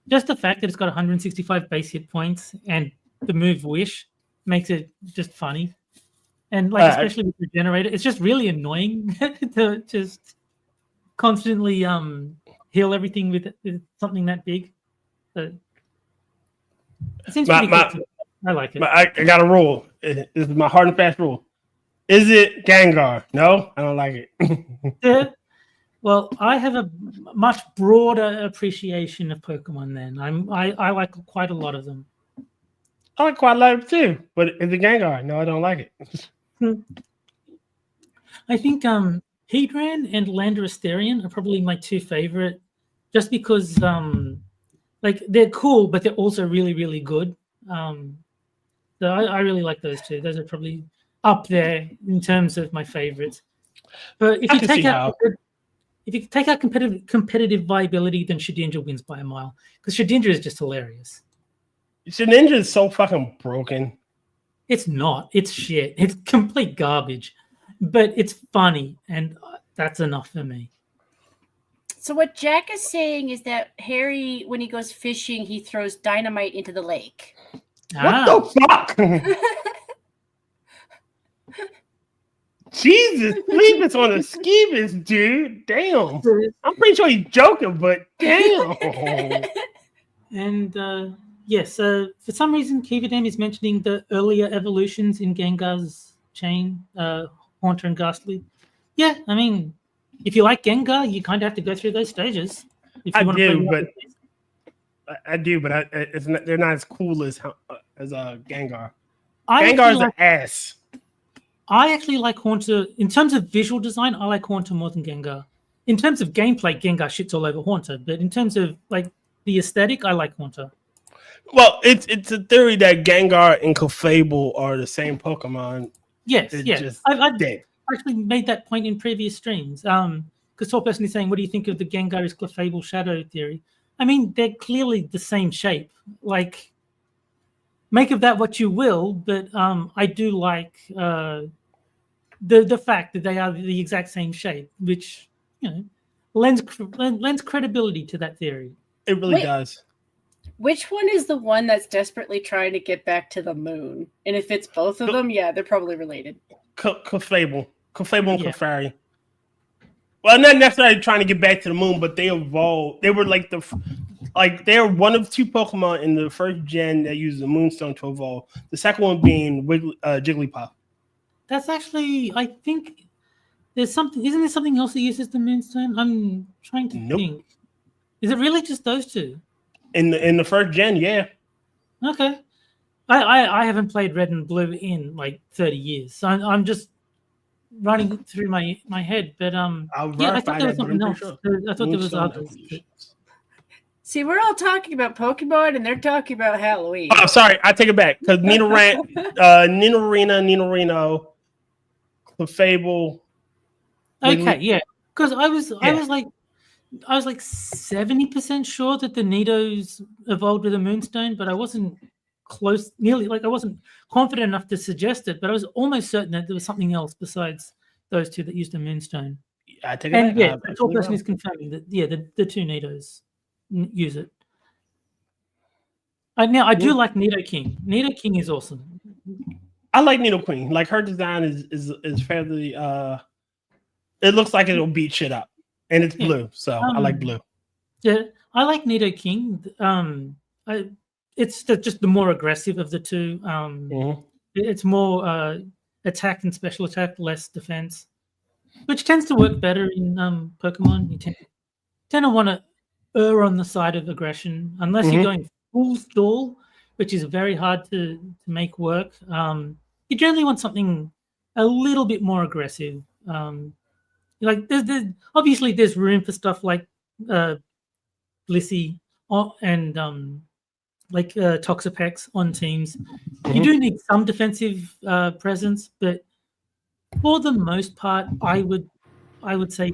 Speaker 2: just the fact that it's got 165 base hit points and the move Wish makes it just funny. And like especially with the generator, it's just really annoying to just constantly heal everything with something that big. So it seems pretty cool. I like it.
Speaker 3: I got a rule. This is my hard and fast rule. Is it Gengar? No, I don't like it.
Speaker 2: Well, I have a much broader appreciation of Pokemon then. I like quite a lot of them.
Speaker 3: I like quite a lot of them too, but is it Gengar? No, I don't like it.
Speaker 2: I think Heatran and Landorusterian are probably my 2 favorite, just because like they're cool, but they're also really, really good. So I really like those 2. Those are probably up there in terms of my favorites. But if you take out competitive viability, then Shedinja wins by a mile, because Shedinja is just hilarious.
Speaker 3: Shedinja is so fucking broken.
Speaker 2: It's not. It's shit. It's complete garbage. But it's funny, and that's enough for me.
Speaker 1: So what Jack is saying is that Harry, when he goes fishing, he throws dynamite into the lake.
Speaker 3: What the fuck? Jesus, Phoebus on a skeebus, dude. Damn. I'm pretty sure he's joking, but damn.
Speaker 2: And yes, for some reason, Kivadam is mentioning the earlier evolutions in Gengar's chain, Haunter and Ghastly. Yeah, I mean, if you like Gengar, you kind of have to go through those stages. If you want to play
Speaker 3: I do, but it's not, they're not as cool as Gengar.
Speaker 2: I
Speaker 3: Gengar's an ass.
Speaker 2: I actually like Haunter. In terms of visual design, I like Haunter more than Gengar. In terms of gameplay, Gengar shits all over Haunter. But in terms of like the aesthetic, I like Haunter.
Speaker 3: Well, it's a theory that Gengar and Clefable are the same Pokemon.
Speaker 2: Yes, I've actually made that point in previous streams. Because Tall Person is saying, what do you think of the Gengar is Clefable shadow theory? I mean, they're clearly the same shape. Like, make of that what you will, but I do like the fact that they are the exact same shape, which lends credibility to that theory.
Speaker 3: It really does.
Speaker 1: Which one is the one that's desperately trying to get back to the moon? And if it's both of them, yeah, they're probably related.
Speaker 3: Clefable and Clefairy. Well, not necessarily trying to get back to the moon, but they evolved. They were they're one of two Pokemon in the first gen that used the Moonstone to evolve. The second one being Jigglypuff.
Speaker 2: That's actually, I think, there's something. Isn't there something else that uses the Moonstone? I'm trying to think. Is it really just those two?
Speaker 3: In the first gen, yeah.
Speaker 2: Okay. I haven't played Red and Blue in like 30 years, so I'm just running through my head. But I thought there was something else. Sure. I thought there was others.
Speaker 1: See, we're all talking about Pokemon, and they're talking about Halloween.
Speaker 3: Oh, sorry, I take it back because Nidorino, Clefable.
Speaker 2: Okay, yeah, because I was like 70% sure that the Nidos evolved with a Moonstone, but I wasn't I wasn't confident enough to suggest it, but I was almost certain that there was something else besides those two that used a Moonstone.
Speaker 3: I take it back.
Speaker 2: Yeah, the Tall Person is confirming that. Yeah, the two Nidos use it. Now I do like Nidoking. Nidoking is awesome.
Speaker 3: I like Nidoqueen. Like her design is fairly. It looks like it'll beat shit up, and it's blue, so I like blue.
Speaker 2: Yeah, I like Nidoking. It's just the more aggressive of the two. It's more attack and special attack, less defense, which tends to work better in Pokemon. You tend to want to err on the side of aggression, unless you're going full stall, which is very hard to make work. You generally want something a little bit more aggressive. Like there's obviously there's room for stuff like Blissey and like Toxapex on teams. You do need some defensive presence, but for the most part, I would say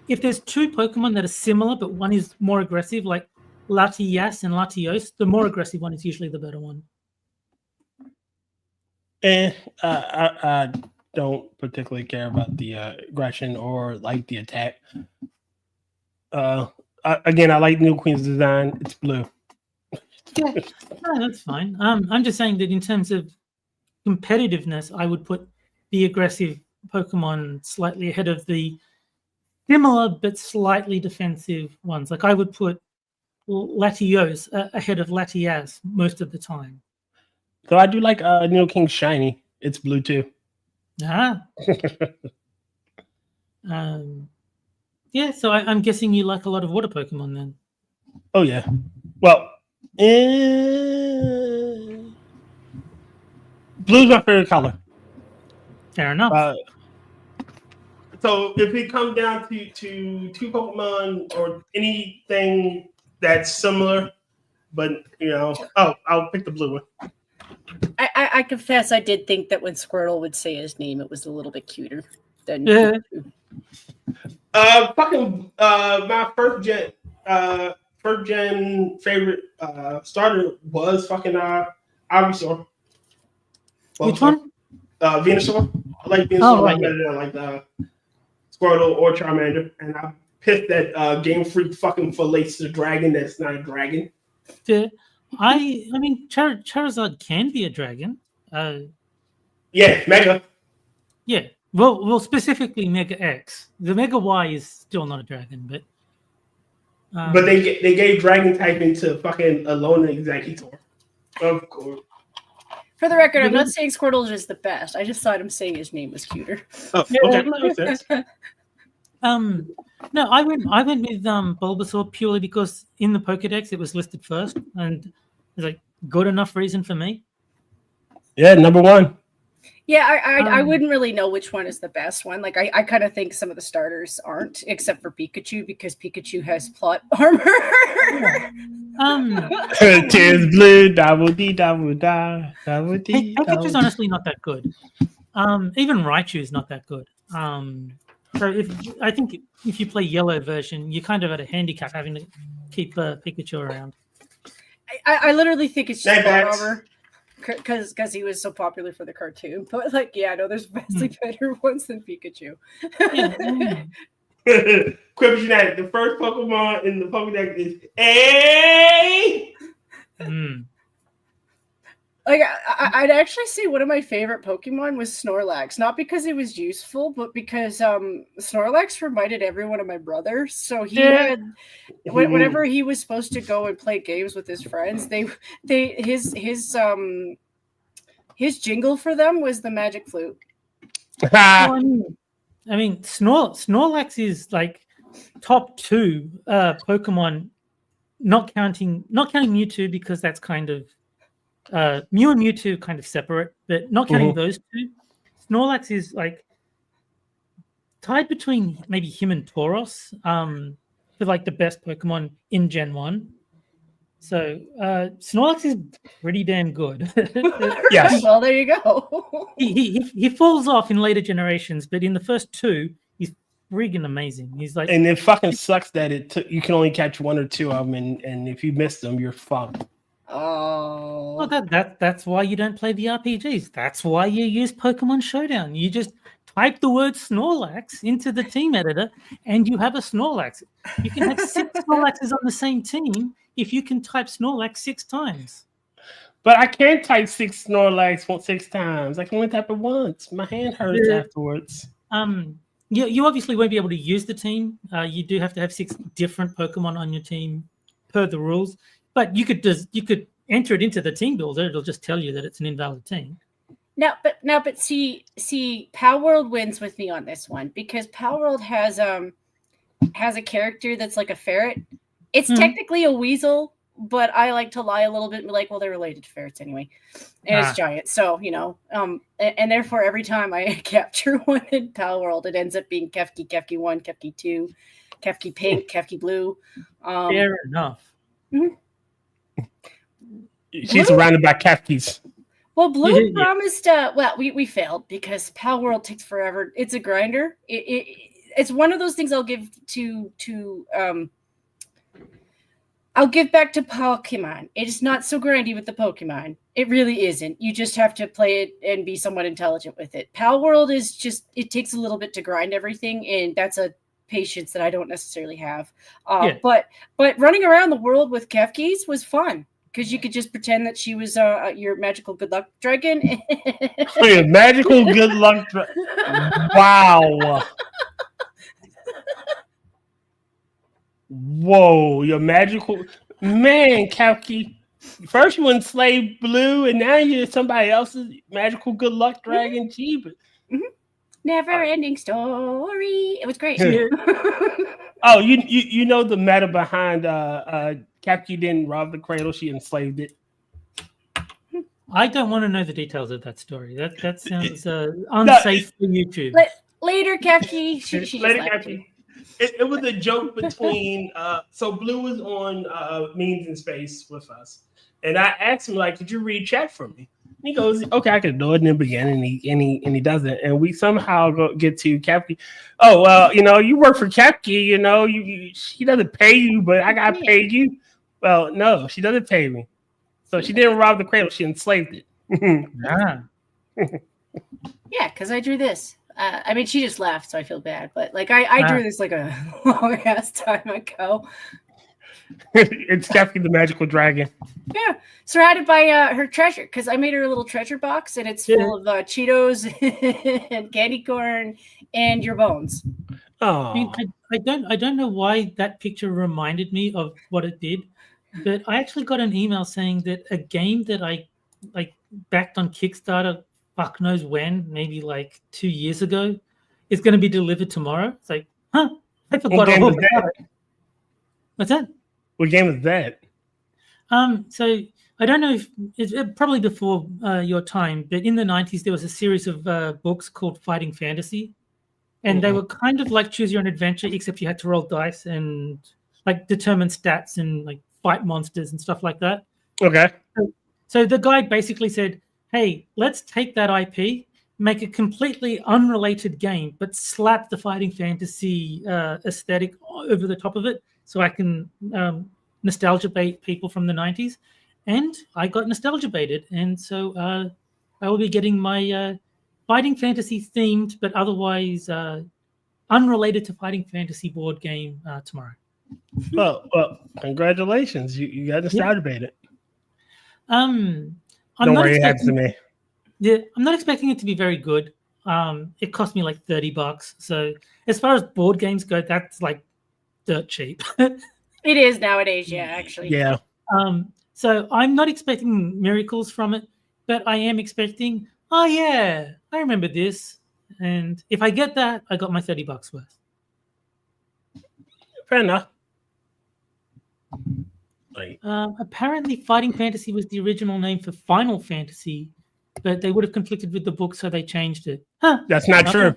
Speaker 2: if there's two Pokemon that are similar, but one is more aggressive, like Latias and Latios, the more aggressive one is usually the better one.
Speaker 3: I don't particularly care about the aggression or like the attack. Again, I like Nidoqueen's design. It's blue.
Speaker 2: Yeah, no, that's fine. I'm just saying that in terms of competitiveness, I would put the aggressive Pokemon slightly ahead of the similar but slightly defensive ones. Like I would put Latios ahead of Latias most of the time.
Speaker 3: So I do like Nidoking Shiny. It's blue too.
Speaker 2: Yeah, so I'm guessing you like a lot of water Pokemon then.
Speaker 3: Oh yeah. Well, blue's my favorite color.
Speaker 2: Fair enough.
Speaker 3: So if it comes down to two Pokemon or anything that's similar, but I'll pick the blue one.
Speaker 1: I confess I did think that when Squirtle would say his name, it was a little bit cuter than
Speaker 3: my first gen favorite starter was fucking Ivysaur.
Speaker 2: Which one?
Speaker 3: Venusaur. I like Venusaur better than like Squirtle or Charmander, and I'm pissed that Game Freak fucking fillets the dragon that's not a dragon.
Speaker 2: Yeah. I mean, Charizard can be a dragon.
Speaker 3: Yeah, Mega.
Speaker 2: Yeah, Well, specifically Mega X. The Mega Y is still not a dragon, but
Speaker 3: they gave dragon typing to fucking Alona Executor. Of course.
Speaker 1: For the record, I'm not saying Squirtle is the best. I just thought him saying his name was cuter.
Speaker 3: Oh, okay, that makes sense.
Speaker 2: No, I went with Bulbasaur purely because in the Pokédex it was listed first, and it's like good enough reason for me.
Speaker 3: Yeah, number one.
Speaker 1: Yeah, I wouldn't really know which one is the best one. Like I kind of think some of the starters aren't, except for Pikachu, because Pikachu has plot armor.
Speaker 3: Tears blue, double D, double da, double D.
Speaker 2: Pikachu's honestly not that good. Even Raichu is not that good. So I think if you play yellow version, you kind of at a handicap having to keep Pikachu around.
Speaker 1: I literally think it's just plot armor. Because he was so popular for the cartoon, but like, yeah, no, there's vastly better ones than Pikachu.
Speaker 3: Quippy, the first Pokemon in the Pokédex is A.
Speaker 1: Like, I'd actually say one of my favorite Pokemon was Snorlax, not because it was useful, but because Snorlax reminded everyone of my brother. So he had, whenever he was supposed to go and play games with his friends, his jingle for them was the magic flute.
Speaker 2: I mean, Snorlax is like top 2 Pokemon, not counting Mewtwo, because that's kind of Mew and Mewtwo kind of separate, but not counting those two. Snorlax is like tied between maybe him and Tauros for like the best Pokemon in Gen 1. So Snorlax is pretty damn good.
Speaker 3: Yes.
Speaker 1: Well, there you go.
Speaker 2: he falls off in later generations, but in the first 2, he's friggin' amazing. He's like,
Speaker 3: and it fucking sucks that you can only catch 1 or 2 of them, and if you miss them, you're fucked.
Speaker 1: Oh,
Speaker 2: well, that's why you don't play the RPGs. That's why you use Pokemon Showdown. You just type the word Snorlax into the team editor, and you have a Snorlax. You can have 6 Snorlaxes on the same team if you can type Snorlax 6 times.
Speaker 3: But I can't type 6 Snorlax 6 times. I can only type it once. My hand hurts afterwards.
Speaker 2: You obviously won't be able to use the team. You do have to have 6 different Pokemon on your team per the rules. But you could enter it into the team builder. It'll just tell you that it's an invalid team.
Speaker 1: But see, Power World wins with me on this one, because Power World has a character that's like a ferret. It's technically a weasel, but I like to lie a little bit and be like, well, they're related to ferrets anyway, and it's giant. So and therefore every time I capture one in Power World, it ends up being Kefki, Kefki 1, Kefki 2, Kefki Pink, Kefki Blue.
Speaker 2: Fair enough.
Speaker 1: Mm-hmm.
Speaker 3: She's surrounded by Kefkis.
Speaker 1: Well, Blue promised. Well, we failed because Power World takes forever. It's a grinder. It's one of those things I'll give I'll give back to Pokemon. It is not so grindy with the Pokemon. It really isn't. You just have to play it and be somewhat intelligent with it. Power World is just, it takes a little bit to grind everything, and that's a patience that I don't necessarily have. But running around the world with Kefkis was fun, because you could just pretend that she was your magical good luck dragon.
Speaker 3: Magical good luck dragon. Wow. Whoa, your magical man, Kefki. First you enslaved Blue, and now you're somebody else's magical good luck dragon. Jeebus.
Speaker 1: Never-ending story. It was great.
Speaker 3: Oh, you know the meta behind Kefki didn't rob the cradle; she enslaved it.
Speaker 2: I don't want to know the details of that story. That sounds unsafe for YouTube.
Speaker 1: Later, Kefki. She
Speaker 3: later, Kefki. It was a joke between. So Blue was on Means in Space with us, and I asked him, like, "Could you read chat for me?" And he goes, "Okay, I can do it." And then begin, and he doesn't, and we somehow get to Kefki. Oh well, you work for Kefki. She doesn't pay you, but I gotta pay you. Well, no, she doesn't pay me. So she didn't rob the cradle; she enslaved it.
Speaker 1: Yeah, because I drew this. I mean, she just laughed, so I feel bad. But like, I drew this like a long ass time ago.
Speaker 3: It's Kefki the magical dragon.
Speaker 1: Yeah, surrounded by her treasure, because I made her a little treasure box, and it's full of Cheetos and candy corn and your bones.
Speaker 3: Oh,
Speaker 2: I don't know why that picture reminded me of what it did, but I actually got an email saying that a game that I backed on Kickstarter, fuck knows when, maybe like 2 years ago, is going to be delivered tomorrow. It's like, huh? I forgot all about it. What's that?
Speaker 3: What game is that?
Speaker 2: So I don't know if it's probably before your time, but in the 90s there was a series of books called Fighting Fantasy, and they were kind of like choose your own adventure, except you had to roll dice and like determine stats and like fight monsters and stuff like that.
Speaker 3: Okay.
Speaker 2: So the guy basically said, "Hey, let's take that IP, make a completely unrelated game, but slap the Fighting Fantasy aesthetic over the top of it, so I can nostalgia bait people from the 90s." And I got nostalgia baited, and so I will be getting my Fighting Fantasy themed, but otherwise unrelated to Fighting Fantasy board game tomorrow.
Speaker 3: Well, congratulations! You got nostalgia baited.
Speaker 2: I'm
Speaker 3: Don't
Speaker 2: not
Speaker 3: worry, it
Speaker 2: expecting,
Speaker 3: happens to me.
Speaker 2: Yeah, I'm not expecting it to be very good. It cost me like $30. So as far as board games go, that's like dirt cheap.
Speaker 1: It is nowadays, yeah, actually.
Speaker 3: Yeah.
Speaker 2: So I'm not expecting miracles from it, but I am expecting, oh yeah, I remember this. And if I get that, I got my $30 worth.
Speaker 3: Fair enough.
Speaker 2: Apparently, Fighting Fantasy was the original name for Final Fantasy, but they would have conflicted with the book, so they changed it. Huh.
Speaker 3: That's not true.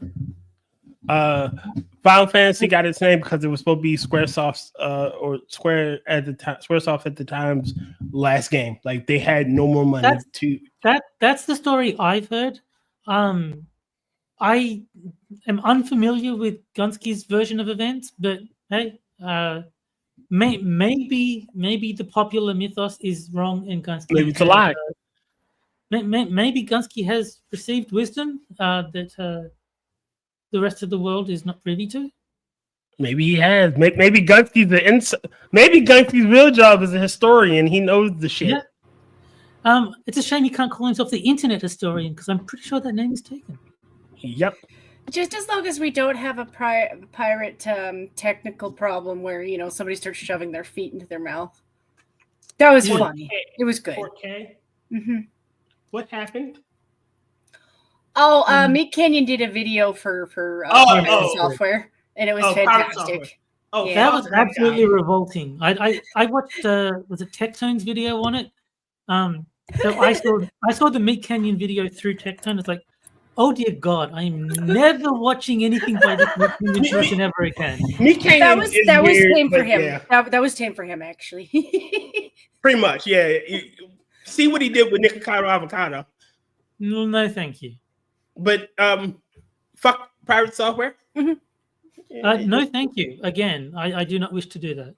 Speaker 3: Final Fantasy got its name because it was supposed to be Squaresoft's or Squaresoft at the time's last game. Like they had no more money
Speaker 2: That's the story I've heard. I am unfamiliar with Gunsky's version of events, but hey, maybe the popular mythos is wrong and Gunsky.
Speaker 3: Maybe it's a lie.
Speaker 2: Maybe Gunsky has received wisdom that the rest of the world is not privy to.
Speaker 3: Maybe he has. Maybe Gunsky's Maybe Gunsky's real job is a historian. He knows the shit.
Speaker 2: Yeah. It's a shame he can't call himself the internet historian because I'm pretty sure that name is taken.
Speaker 3: Yep.
Speaker 1: Just as long as we don't have a pirate technical problem where, you know, somebody starts shoving their feet into their mouth. That was funny. It was good.
Speaker 3: 4K?
Speaker 1: Mm-hmm.
Speaker 3: What happened?
Speaker 1: Oh, Meat Canyon did a video for software, and it was fantastic.
Speaker 2: Oh, yeah. That was absolutely revolting. I watched was it Tectone's video on it? So I saw the Meat Canyon video through Tectone. It's like, oh dear God, I'm never watching anything by this Meat Canyon person ever again.
Speaker 3: Meat Canyon
Speaker 1: that was tame for him. Yeah. That was tame for him, actually.
Speaker 3: Pretty much, yeah. See what he did with Nikocado Avocado.
Speaker 2: No, thank you.
Speaker 3: But fuck private software.
Speaker 1: Mm-hmm.
Speaker 2: No, thank you. Again, I do not wish to do that.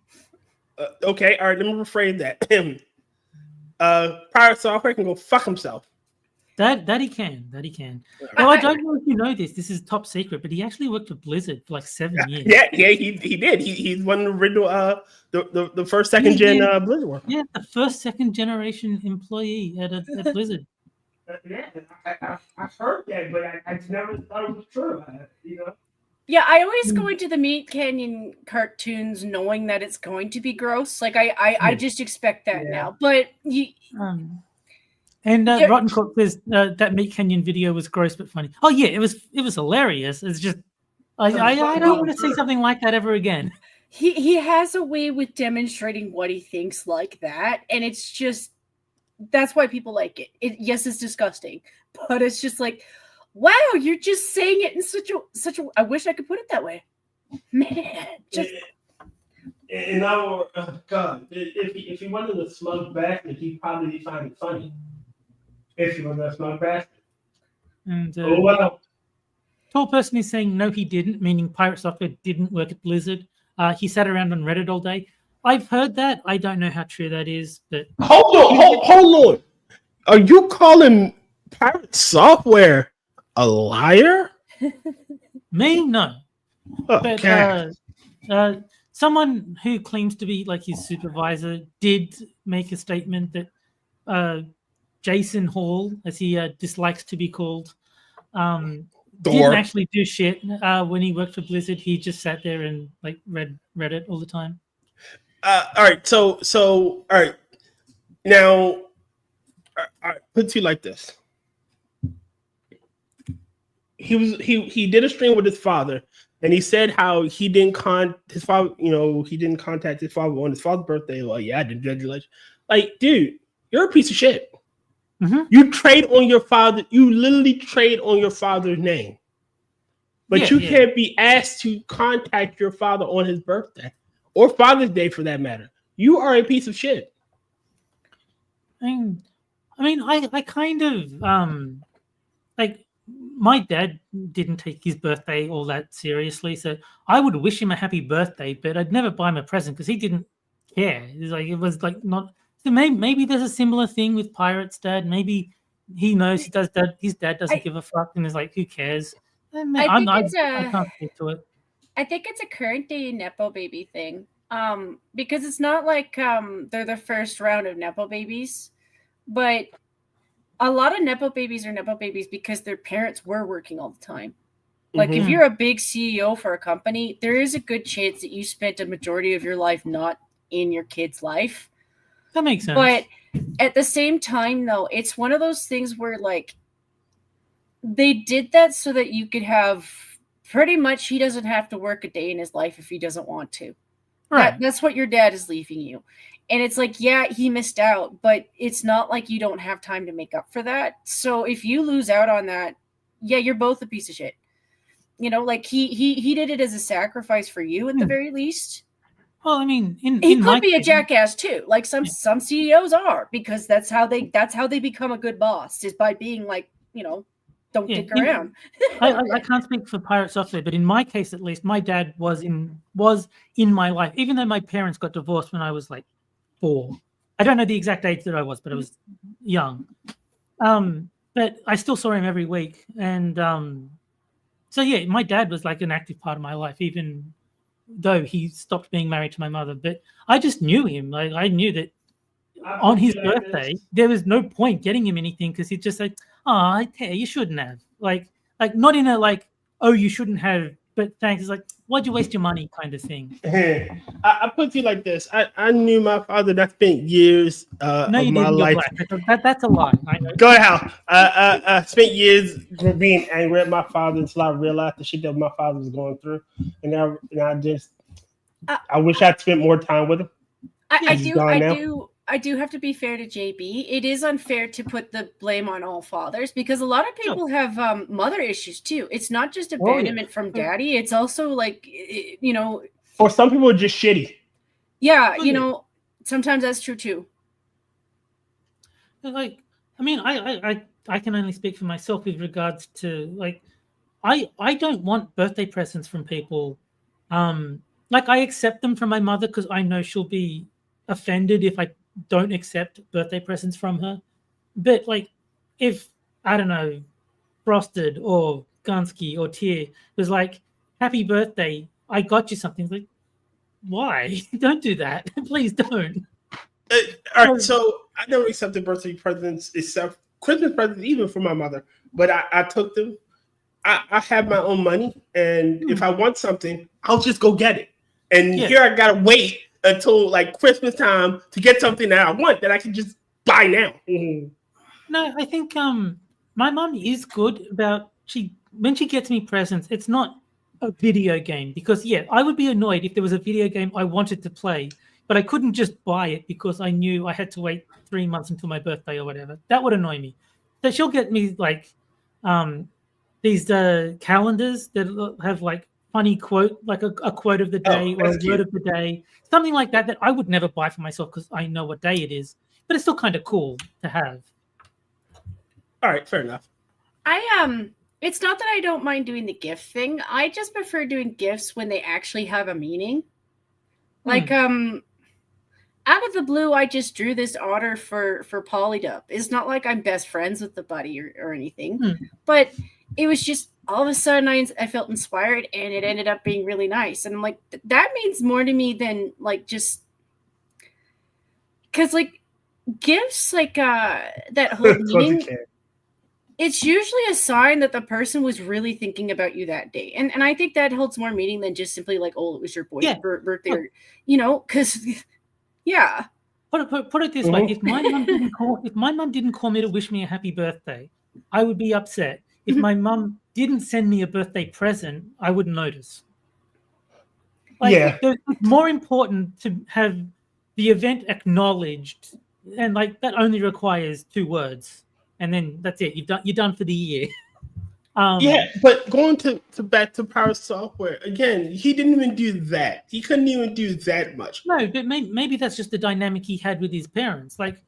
Speaker 3: Okay, all right. Let me rephrase that. Private software can go fuck himself.
Speaker 2: That he can. Well, I don't know if you know this. This is top secret, but he actually worked for Blizzard for like 7 years.
Speaker 3: Yeah, he did. He's one of the original the first second gen Blizzard worker.
Speaker 2: Yeah, the first second generation employee at Blizzard.
Speaker 3: Yeah, I've heard that, but I never thought it was true. You know.
Speaker 1: Yeah, I always go into the Meat Canyon cartoons knowing that it's going to be gross. Like I just expect that now. But
Speaker 2: Rotten Cock says that Meat Canyon video was gross but funny. Oh yeah, it was hilarious. It's just I don't want to see something like that ever again.
Speaker 1: He has a way with demonstrating what he thinks like that, and it's just that's why people like it. Yes, it's disgusting, but it's just like, wow, you're just saying it in such a. I wish I could put it that way, man. Just.
Speaker 3: And our God, if he wasn't a smug bastard, he'd probably find it funny. If he wasn't a smug bastard.
Speaker 2: And
Speaker 3: well.
Speaker 2: Tall person is saying no, he didn't, meaning Pirate Software didn't work at Blizzard. He sat around on Reddit all day. I've heard that. I don't know how true that is, but
Speaker 3: hold on. Are you calling Pirate Software a liar?
Speaker 2: Me, no.
Speaker 3: Okay.
Speaker 2: But someone who claims to be like his supervisor did make a statement that Jason Hall, as he dislikes to be called, didn't actually do shit when he worked for Blizzard. He just sat there and like read Reddit all the time.
Speaker 3: All right, so all right, now I put it to you like this. He did a stream with his father, and he said how he didn't his father, he didn't contact his father on his father's birthday. Well, yeah, I didn't congratulate. Like, dude, you're a piece of shit.
Speaker 2: Mm-hmm.
Speaker 3: You trade on your father. You literally trade on your father's name, but you can't be asked to contact your father on his birthday or Father's Day, for that matter. You are a piece of shit.
Speaker 2: I kind of like, my dad didn't take his birthday all that seriously, so I would wish him a happy birthday, but I'd never buy him a present because he didn't care. It was like not. So maybe there's a similar thing with Pirate's dad. Maybe he knows his dad doesn't give a fuck and is like, who cares? I can't speak to it.
Speaker 1: I think it's a current day Nepo baby thing. Because it's not like they're the first round of Nepo babies, but a lot of Nepo babies are Nepo babies because their parents were working all the time. Like, if you're a big CEO for a company, there is a good chance that you spent a majority of your life not in your kid's life.
Speaker 2: That makes sense.
Speaker 1: But at the same time, though, it's one of those things where, like, they did that so that you could have pretty much, he doesn't have to work a day in his life if he doesn't want to. Right. That's what your dad is leaving you. And it's like, yeah, he missed out, but it's not like you don't have time to make up for that. So if you lose out on that, yeah, you're both a piece of shit. Like he did it as a sacrifice for you at the very least.
Speaker 2: Well, I mean,
Speaker 1: he could be a jackass too. Like some CEOs are, because that's how they become a good boss, is by being like, don't dick around.
Speaker 2: I can't speak for Pirate Software, but in my case, at least, my dad was in my life, even though my parents got divorced when I was like 4. I don't know the exact age that I was, but I was young. But I still saw him every week, and so yeah, my dad was like an active part of my life, even though he stopped being married to my mother. But I just knew him. Like, I knew that on his birthday, there was no point getting him anything, because he'd just say, "Oh, you shouldn't have." Like not in a like, "Oh, you shouldn't have," but thanks. It's like, "Why'd you waste your money?" kind of thing.
Speaker 3: I put it to you like this. I knew my father. That spent years of my life.
Speaker 2: That's a lie. I know.
Speaker 3: Go ahead, Hal. I spent years being angry at my father until I realized the shit that my father was going through, and I wish I'd spent more time with him.
Speaker 1: I do have to be fair to JB. It is unfair to put the blame on all fathers, because a lot of people have mother issues too. It's not just abandonment from daddy. It's also like,
Speaker 3: or some people are just shitty.
Speaker 1: Yeah, sometimes that's true too.
Speaker 2: Like, I mean, I can only speak for myself with regards to, like, I don't want birthday presents from people. Like, I accept them from my mother because I know she'll be offended if I don't accept birthday presents from her. But like, if, I don't know, Frosted or Gunsky or Tier was like, "Happy birthday, I got you something," like, why? Don't do that. Please don't.
Speaker 3: All right, so I never accepted birthday presents except Christmas presents, even from my mother. But I took them. I have my own money, and if I want something, I'll just go get it. And here I gotta wait until like Christmas time to get something that I want that I can just buy now.
Speaker 2: No, I think my mom is good about, when she gets me presents, it's not a video game, because I would be annoyed if there was a video game I wanted to play, but I couldn't just buy it because I knew I had to wait 3 months until my birthday or whatever. That would annoy me. So she'll get me like these calendars that have like funny quote, like a quote of the day or a word of the day, something like that I would never buy for myself because I know what day it is, but it's still kind of cool to have.
Speaker 3: All right, fair enough.
Speaker 1: It's not that I don't mind doing the gift thing. I just prefer doing gifts when they actually have a meaning. Like, out of the blue, I just drew this otter for Polydub. It's not like I'm best friends with the buddy or anything, but it was just all of a sudden I felt inspired, and it ended up being really nice. And I'm like, that means more to me than like just because like gifts like that whole meaning. It's usually a sign that the person was really thinking about you that day. And I think that holds more meaning than just simply like, oh, it was your birthday, or, because, yeah.
Speaker 2: Put it this way. If my mum didn't call me to wish me a happy birthday, I would be upset. If my mum didn't send me a birthday present, I wouldn't notice. Like, it's more important to have the event acknowledged, and like that only requires 2 words. And then that's it. You're done for the year.
Speaker 3: But going to back to Power Software again, he didn't even do that. He couldn't even do that much.
Speaker 2: No, but maybe that's just the dynamic he had with his parents. Maybe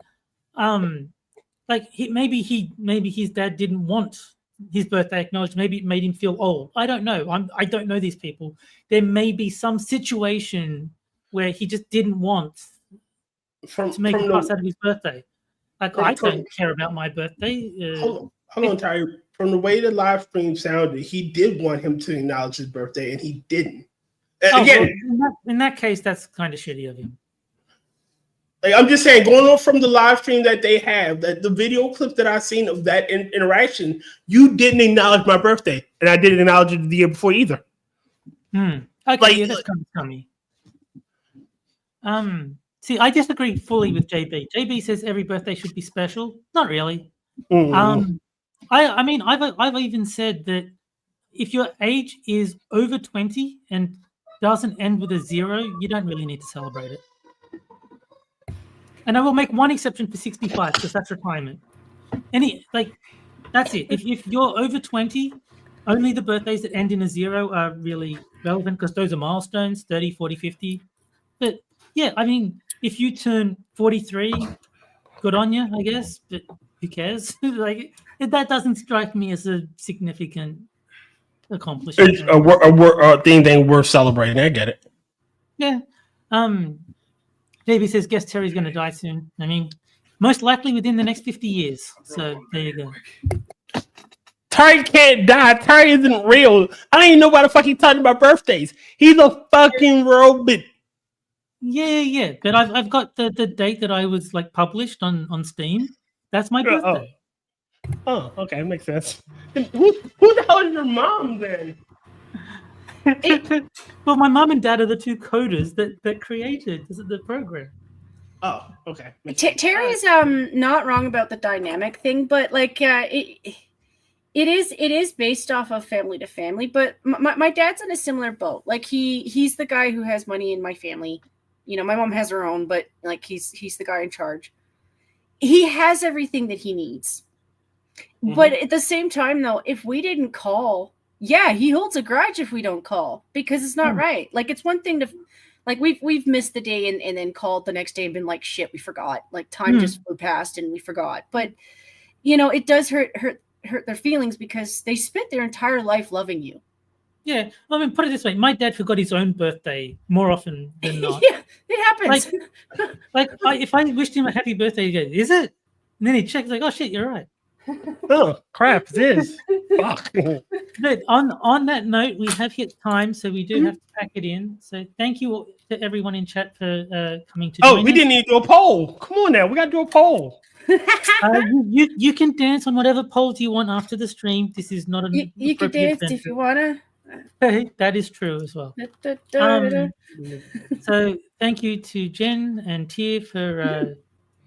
Speaker 2: his dad didn't want his birthday acknowledged. Maybe it made him feel old. I don't know. I don't know these people. There may be some situation where he just didn't want to make a fuss out of his birthday. Like, I don't care about my birthday.
Speaker 3: Hold on, Ty. From the way the live stream sounded, he did want him to acknowledge his birthday, and he didn't. Again,
Speaker 2: well, in that case, that's kind of shitty of him.
Speaker 3: Like, I'm just saying, going on from the live stream that they have, that the video clips that I've seen of that interaction, you didn't acknowledge my birthday, and I didn't acknowledge it the year before either.
Speaker 2: Okay, that's kind of scummy. See, I disagree fully with JB. JB says every birthday should be special. Not really. I mean, I've even said that if your age is over 20 and doesn't end with a 0, you don't really need to celebrate it. And I will make one exception for 65 because that's retirement. That's it. If you're over 20, only the birthdays that end in a 0 are really relevant because those are milestones, 30, 40, 50. But yeah, I mean, if you turn 43, good on you, I guess. But who cares? That doesn't strike me as a significant accomplishment.
Speaker 3: It's a thing worth celebrating. I get it.
Speaker 2: Yeah. JB says, guess Terry's going to die soon. I mean, most likely within the next 50 years. So there you go.
Speaker 3: Terry can't die. Terry isn't real. I don't even know why the fuck he's talking about birthdays. He's a fucking robot.
Speaker 2: Yeah. But I've got the date that I was like published on Steam. That's my birthday.
Speaker 3: Oh, okay, makes sense. Who the hell is your mom then?
Speaker 2: Well, my mom and dad are the 2 coders that created the program.
Speaker 3: Oh, okay.
Speaker 1: Terry's not wrong about the dynamic thing, but like it is based off of family to family. But my dad's in a similar boat. Like he's the guy who has money in my family. You know, my mom has her own, but like he's the guy in charge. He has everything that he needs. But at the same time, though, if we didn't call, he holds a grudge if we don't call because it's not right. Like, it's one thing to, like, we've missed the day and then called the next day and been like, shit, we forgot. Like, time just flew past and we forgot. But, you know, it does hurt their feelings because they spent their entire life loving you.
Speaker 2: Yeah, I mean, put it this way: my dad forgot his own birthday more often than not.
Speaker 1: Yeah, it happens.
Speaker 2: If I wished him a happy birthday, he'd go, "Is it?" And then he'd check, like, "Oh shit, you're right."
Speaker 3: Oh crap! It is. Fuck.
Speaker 2: But on that note, we have hit time, so we do have to pack it in. So thank you to everyone in chat for coming to.
Speaker 3: Oh, we didn't need to do a poll. Come on now, we got to do a poll.
Speaker 2: You can dance on whatever polls you want after the stream. This is not an
Speaker 1: you can dance if you wanna.
Speaker 2: That is true as well. So thank you to Jen and Tia for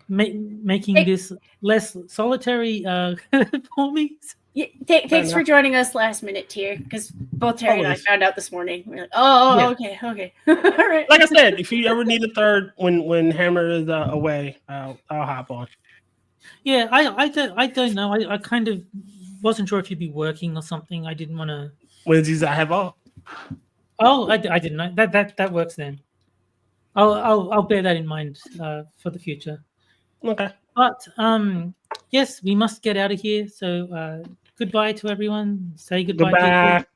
Speaker 2: making this less solitary for me.
Speaker 1: Yeah, thanks for joining us last minute, Tia, because both Terry and I found out this morning. We're like, okay. All right.
Speaker 3: Like I said, if you ever need a third when Hammer is away, I'll hop on.
Speaker 2: Yeah, I don't know. I kind of wasn't sure if you'd be working or something. I didn't want to.
Speaker 3: Wednesdays I have off.
Speaker 2: Oh, I didn't know that works then. I'll bear that in mind for the future.
Speaker 3: Okay.
Speaker 2: But yes, we must get out of here. So goodbye to everyone. Say goodbye.
Speaker 3: Goodbye.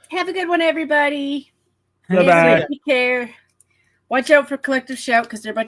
Speaker 1: Have a good one, everybody.
Speaker 3: Bye-bye.
Speaker 1: Take care. Watch out for Collective Shout because they're about to